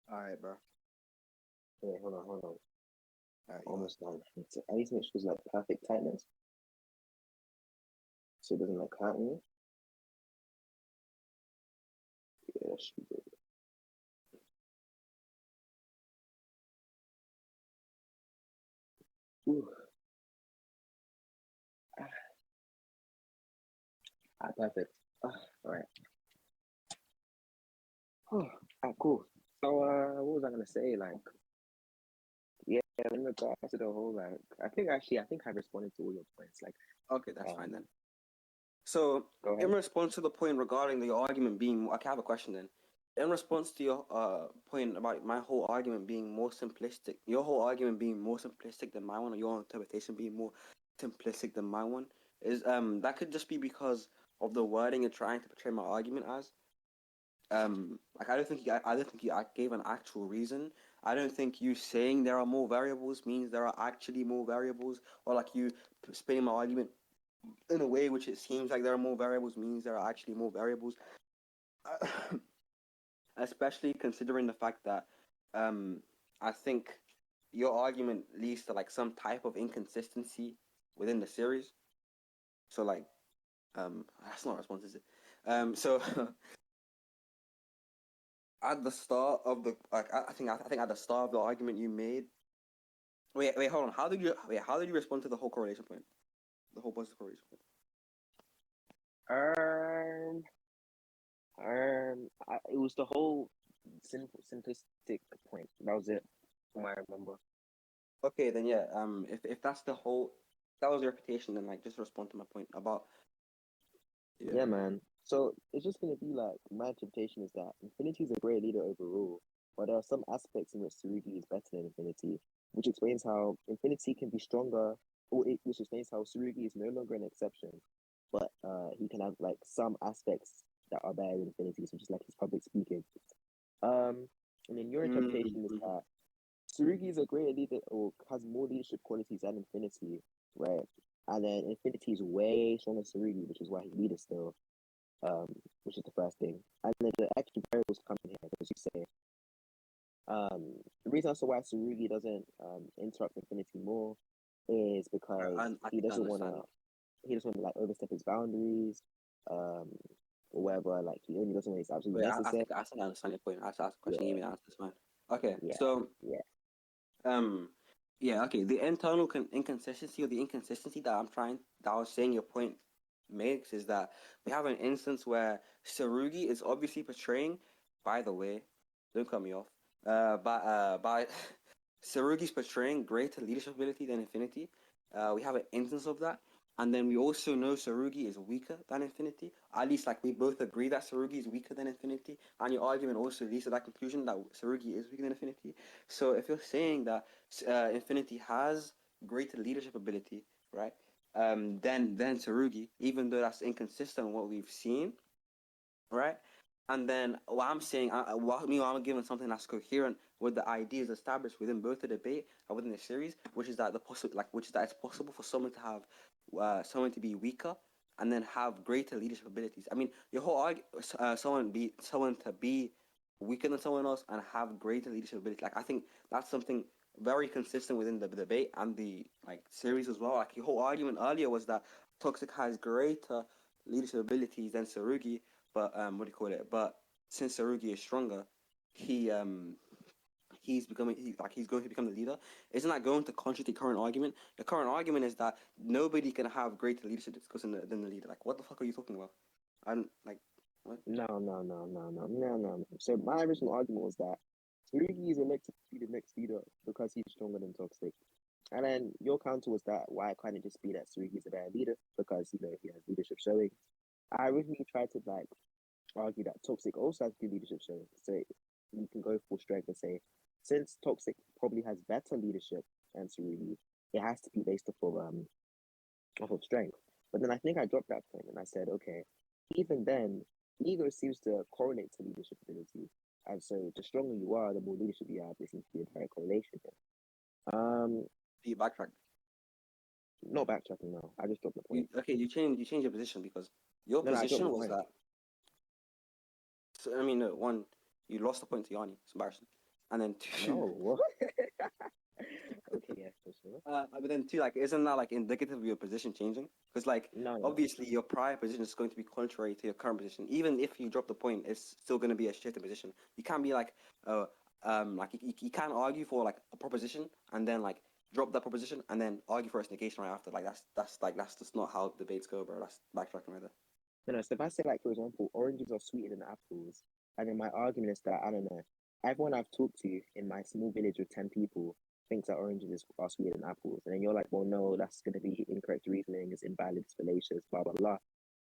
All right, bro. Wait, hold on. All right, Almost done. I need to make sure it's like perfect tightness, so it doesn't like hurt me. Yeah, that should be good. Ooh. Perfect. All right. Cool. So, what was I gonna say? Like, yeah, in regards to the whole, like, I think I responded to all your points. Like, okay, that's fine then. So, go ahead. in response to the point regarding the argument being, okay, I have a question then. In response to your point about my whole argument being more simplistic, your whole argument being more simplistic than my one, or your interpretation being more simplistic than my one, is that could just be because of the wording you're trying to portray my argument as. Like I don't think I gave an actual reason. I don't think you saying there are more variables means there are actually more variables, or like you spinning my argument in a way which it seems like there are more variables means there are actually more variables. Especially considering the fact that I think your argument leads to like some type of inconsistency within the series. So like that's not a response, is it? So at the start of the like I think at the start of the argument you made. Wait, hold on. How did you respond to the whole correlation point? The whole positive correlation point. It was the whole simplistic point. That was it, from what I remember. Okay, then yeah. If that's the whole, that was your reputation, then like just respond to my point about. Yeah, man. So it's just gonna be like my interpretation is that Infinity is a great leader overall, but there are some aspects in which Tsurugi is better than Infinity, which explains how Infinity can be stronger, which explains how Tsurugi is no longer an exception, but he can have like some aspects that are better than Infinity, such as like his public speaking. And then your interpretation is that Tsurugi is a great leader or has more leadership qualities than Infinity, right? And then Infinity is way stronger than Tsurugi, which is why he's leader still, which is the first thing. And then the extra variables come in here, as you say. The reason as to why Tsurugi doesn't interrupt Infinity more is because he doesn't want to like overstep his boundaries, or whatever. Like he only doesn't want his absolute necessary. I think I understand your point. I asked a question, Yeah. give me the answer. It's fine. Okay, Yeah. so Yeah. yeah, okay. The internal inconsistency or the inconsistency that I was saying your point makes is that we have an instance where Sarugi is obviously portraying, by the way, don't cut me off, by Sarugi's portraying greater leadership ability than Infinity. We have an instance of that. And then we also know Sarugi is weaker than Infinity. At least, like, we both agree that Sarugi is weaker than Infinity. And your argument also leads to that conclusion that Sarugi is weaker than Infinity. So if you're saying that Infinity has greater leadership ability, right? Than Sarugi, even though that's inconsistent with what we've seen, right? And then what I'm saying, I'm giving something that's coherent with the ideas established within both the debate and within the series, which is that which is that it's possible for someone to have, someone to be weaker and then have greater leadership abilities. I mean, your whole someone to be weaker than someone else and have greater leadership ability. Like I think that's something very consistent within the debate and the like series as well. Like your whole argument earlier was that Toxic has greater leadership abilities than Sarugi, but what do you call it? But since Sarugi is stronger, he he's going to become the leader. Isn't that going to contradict the current argument? The current argument is that nobody can have greater leadership skills than the leader. Like, what the fuck are you talking about? And like, what? No. So my original argument was that Tsurugi is elected to be the next leader because he's stronger than Toxic. And then your counter was that why can't it just be that Tsurugi is a better leader because he has leadership showing. I originally tried to like argue that Toxic also has good leadership showing. So you can go full strength and say since Toxic probably has better leadership than Tsurugi, it has to be based off of strength. But then I think I dropped that point and I said, okay, even then, ego seems to correlate to leadership ability. And so the stronger you are, the more leadership you have. There seems to be a direct correlation here. You backtrack. Not backtracking now. I just dropped the point. You change your position because your position was that. So, I mean, one, you lost the point to Yani. It's embarrassing. And then two. No, what? Okay, yeah, for sure. But then two, like, isn't that like indicative of your position changing? Because like, obviously, your prior position is going to be contrary to your current position. Even if you drop the point, it's still going to be a shift in position. You can't be like, you can't argue for like a proposition and then like drop that proposition and then argue for its negation right after. Like that's just not how debates go, bro. That's backtracking right there. No. So if I say like, for example, oranges are sweeter than apples, and then my argument is that I don't know, everyone I've talked to in my small village of 10 people thinks that oranges are sweeter than apples, and then you're like, well, no, that's going to be incorrect reasoning, it's invalid, it's fallacious, blah blah blah.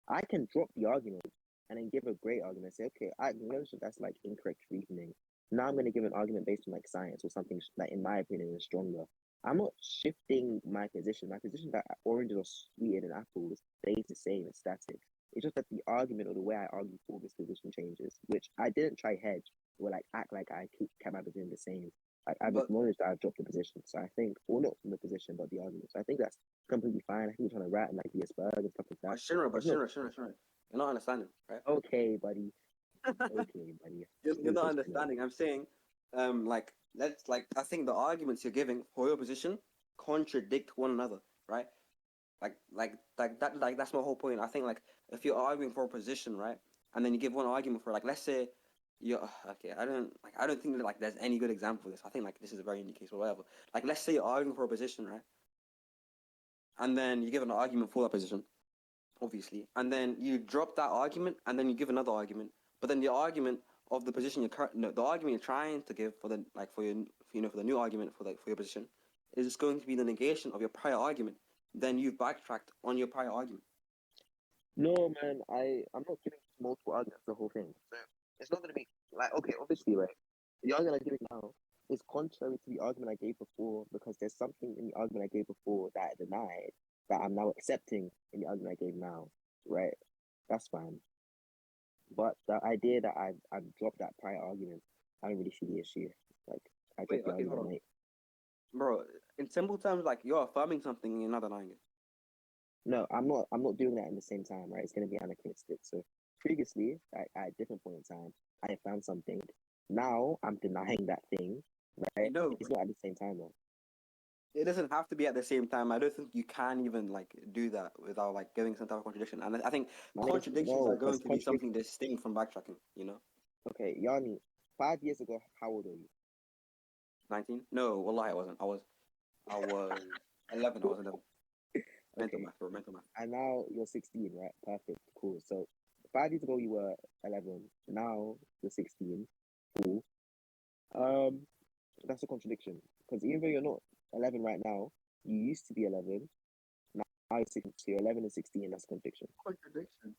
I can drop the argument and then give a great argument. Say, okay, I acknowledge that that's like incorrect reasoning. Now I'm going to give an argument based on like science or something that, in my opinion, is stronger. I'm not shifting my position. My position that oranges are sweeter than apples stays the same. It's static. It's just that the argument or the way I argue for this position changes, which I didn't try hedge or like act like I kept my position the same. I've acknowledged that I've dropped the position. So I think, or not from the position, but the argument. So I think that's completely fine. I think you're trying to rat and like be a spur and stuff like that. Sure. You're not understanding, right? Okay, buddy. Okay, buddy. You're not understanding. I'm saying, I think the arguments you're giving for your position contradict one another, right? That's my whole point. I think like if you're arguing for a position, right, and then you give one argument for like, let's say you're okay. I don't think that like there's any good example for this. I think like this is a very unique case or whatever. Like let's say you're arguing for a position, right, and then you give an argument for that position, obviously, and then you drop that argument and then you give another argument, But then the argument of the position no, the argument you're trying to give for the for your for the new argument for your position is just going to be the negation of your prior argument. Then you've backtracked on your prior argument. No, man, I'm not giving multiple arguments the whole thing. So it's not gonna be like, okay, obviously, right? The argument I'm giving now is contrary to the argument I gave before because there's something in the argument I gave before that I denied that I'm now accepting in the argument I gave now, right? That's fine. But the idea that I've dropped that prior argument, I don't really see the issue. Like I dropped the argument, mate. Bro, in simple terms, like you're affirming something and you're not denying it. No, I'm not. I'm not doing that in the same time, right? It's gonna be anachronistic. So previously, at a different point in time, I found something. Now I'm denying that thing, right? No, It's not at the same time though. it doesn't have to be at the same time. I don't think you can even like do that without like giving some type of contradiction. And I think contradictions are going to be something distinct from backtracking. You know. Okay, Yani, 5 years ago, how old are you? 19? No, wallahi, I wasn't. I was 11. I was 11. Mental Okay. math, bro. Mental math. And now you're 16, right? Perfect. Cool. So 5 years ago you were 11. Now you're 16. Cool. That's a contradiction because even though you're not 11 right now, you used to be 11. Now you're 16. So you're 11 and 16. That's a contradiction. Contradiction.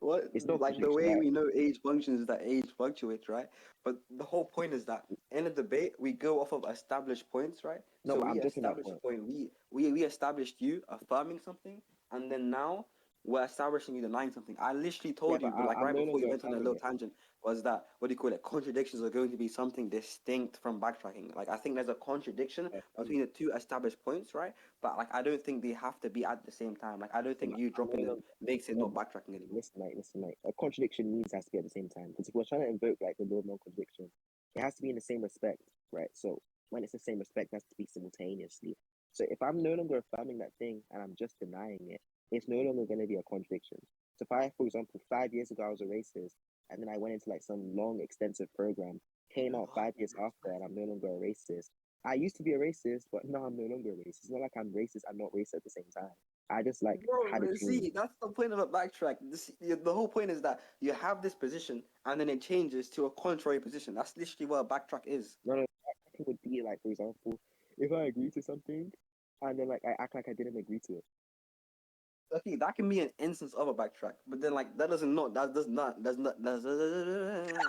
What? It's not Like the way right? we know age functions is that age fluctuates, right? But the whole point is that in a debate we go off of established points, right? No, so but we I'm just established a point. We established you affirming something, and then now we're establishing you denying something. I literally told you, but like right before you went on a little tangent, was that what do you call it? Contradictions are going to be something distinct from backtracking. Like I think there's a contradiction between the two established points, right? But like I don't think they have to be at the same time. Like I don't think you dropping them makes it not backtracking anymore. Listen, mate. A contradiction means it has to be at the same time. Because if we're trying to invoke like the law of non-contradiction, it has to be in the same respect, right? So when it's the same respect, it has to be simultaneously. So if I'm no longer affirming that thing and I'm just denying it, it's no longer going to be a contradiction. So if I, for example, 5 years ago I was a racist, and then I went into like some long, extensive program, came out 5 years after, and I'm no longer a racist. I used to be a racist, but now I'm no longer a racist. It's not like I'm racist. I'm not racist at the same time. I just like had a change. See, that's the point of a backtrack. The whole point is that you have this position and then it changes to a contrary position. That's literally what a backtrack is. No, backtracking would be like, for example, if I agree to something and then like I act like I didn't agree to it. Okay, that can be an instance of a backtrack, but then like that doesn't not that does not does not does that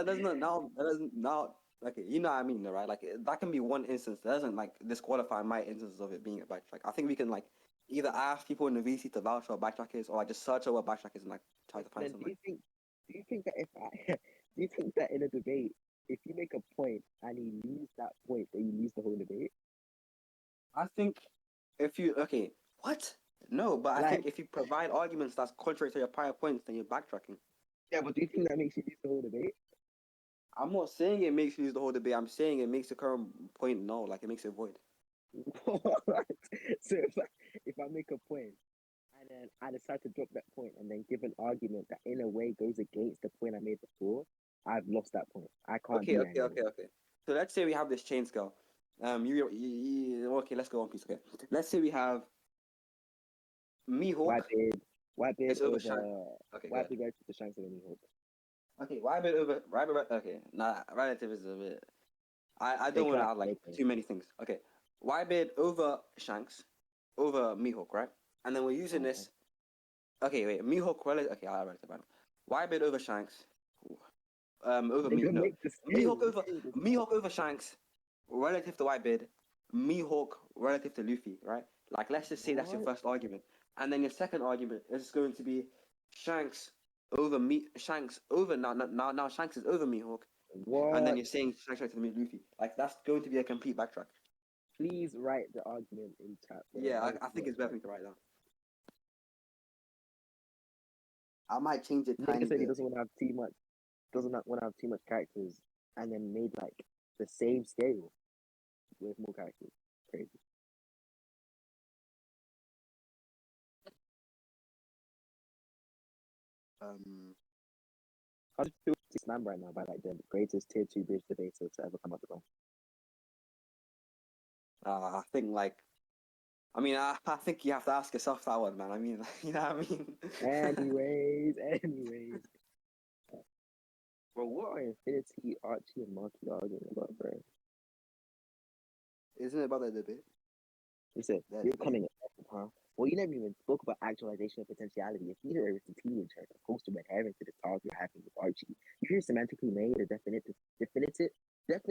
does not now that doesn't now okay, you know what I mean, right? Like that can be one instance. That doesn't like disqualify my instances of it being a backtrack. I think we can like either ask people in the VC to vouch for what backtrack is, or like just search out what backtrack is and like try to find Then something. do you think that if I do you think that in a debate, if you make a point and you lose that point, then you lose the whole debate? I think if you what? No, but I think if you provide arguments that's contrary to your prior points, then you're backtracking. Yeah, but do you think that makes you lose the whole debate? I'm not saying it makes you lose the whole debate. I'm saying it makes the current point no, like it makes it void. So if I make a point and then I decide to drop that point and then give an argument that in a way goes against the point I made before, I've lost that point. I can't do that anymore. Okay. So let's say we have this chain scale. Okay, let's go on, please. Okay, let's say we have Mihawk. White beard over over Shank. Okay, White beard relative to Shanks over Mihawk. Okay, White beard over okay, nah, relative is a bit. I don't want to add like too many things. Okay, White beard over Shanks over Mihawk, right? And then we're using this. Okay, wait, Mihawk relative. Okay, I'll relative. White beard over Shanks. Over Mihawk. No, Mihawk over Shanks relative to Whitebeard, Mihawk relative to Luffy, right? Like, let's just say that's your first argument, and then your second argument is going to be Shanks over Shanks over now Shanks is over Mihawk, and then you're saying Shanks relative to Luffy. Like, that's going to be a complete backtrack. Please write the argument in chat. Bro. Yeah, I think it's better to write down. I might change it. Nigga said he doesn't want to have too much. Doesn't want to have too much characters, and then made like the same scale with more characters. Crazy. How do you feel slammed right now by like the greatest tier 2 bridge debater to ever come up with? I think like, I mean, I think you have to ask yourself that one, man. I mean, you know what I mean? Anyways. are Infinity, Archie, and Marky arguing about, bro? Isn't it about the debate? You said That you're debate. coming up, huh? Well, you never even spoke about actualization of potentiality. If neither Aristotelian church opposed to red herring to the talk you're having with Archie, you hear semantically made a definite,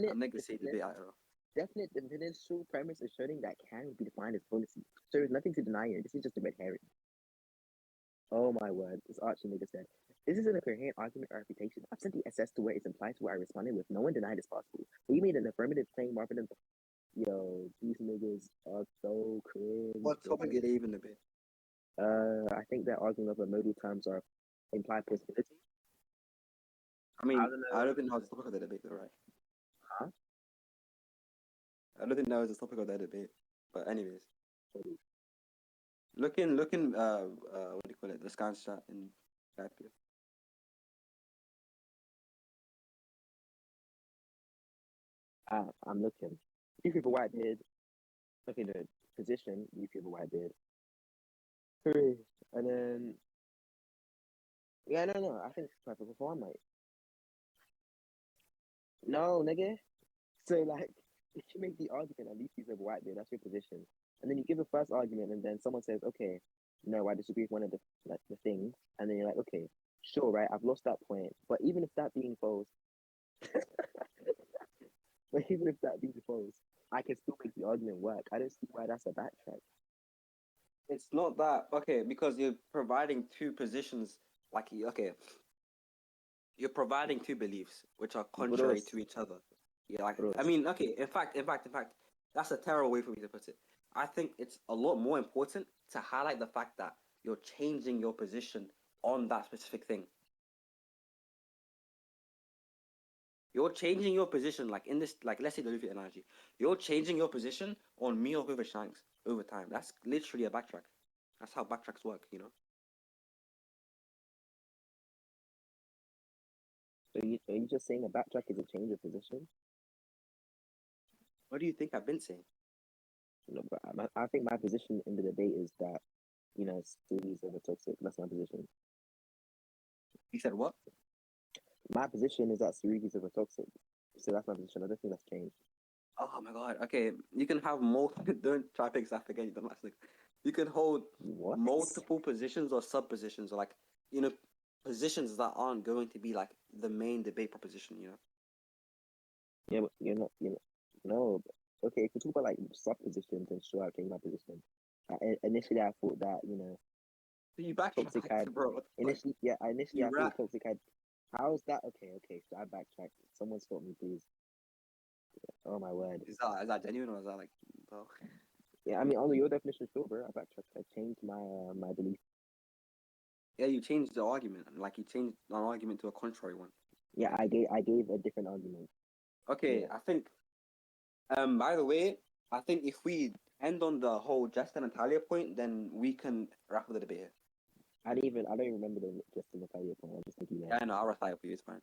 I'm not gonna say debate at all. definite definitional premise asserting that can would be defined as policy. So there's nothing to deny here. This is just a red herring. Oh my word, this Archie nigga said. This isn't a coherent argument or refutation. I've simply assessed to what is implied to what I responded with. No one denied it's possible. But you made an affirmative claim rather than yo, these niggas are so cringe. What topic did they even debate? I think they're arguing over modal terms or implied possibility. I mean, I don't think that was the topic of the debate, though, right? Huh? I don't think that was the topic of that debate. But anyways, look in, what do you call it? The scan chat in Skype. I'm looking. You people white beard. Okay, the position. You people white beard. Three, and then yeah, no. I think it's perfect for one, mate. No, nigga. So like, if you make the argument at least he's a white beard, that's your position. And then you give a first argument, and then someone says, okay, no, I disagree with one of the things, and then you're like, okay, sure, right, I've lost that point. But even if that being false, but even if that being false, I can still make the argument work. I don't see why that's a backtrack. It's not that okay because you're providing two positions. Like okay, you're providing two beliefs which are contrary to each other. Yeah, like I mean, okay. In fact, that's a terrible way for me to put it. I think it's a lot more important to highlight the fact that you're changing your position on that specific thing. You're changing your position, like in this, like let's say the Luffy analogy. You're changing your position on me or over Shanks over time. That's literally a backtrack. That's how backtracks work, you know. So are you just saying a backtrack is a change of position? What do you think I've been saying? No, but I think my position in the debate is that, you know, studies over toxic. That's my position. You said what? My position is that Surugi's over toxic. So that's my position. I don't think that's changed. Oh my god. Okay, you can have multiple. Don't try to pick again. You dumbass nigga. You can hold multiple positions or sub positions, or like positions that aren't going to be like the main debate proposition. You know. Yeah, but you're not. No. Okay, if we talk about like sub positions, then sure, I'll change my position. Initially, I thought that So you backtracked, toxic had bro. initially. Yeah, initially You I thought toxic had. How is that? Okay. So I backtracked. Someone stop me, please. Oh my word. Is that genuine or is that like? Well... Yeah, I mean, under your definition, sure, bro. I backtracked. I changed my my belief. Yeah, you changed the argument. Like you changed an argument to a contrary one. Yeah, I gave a different argument. Okay, yeah. I think. By the way, I think if we end on the whole Justin and Talia point, then we can wrap up the debate here. I don't even remember the Justin and Talia point. I just think Yeah, I know. I'll reply for you. It's fine.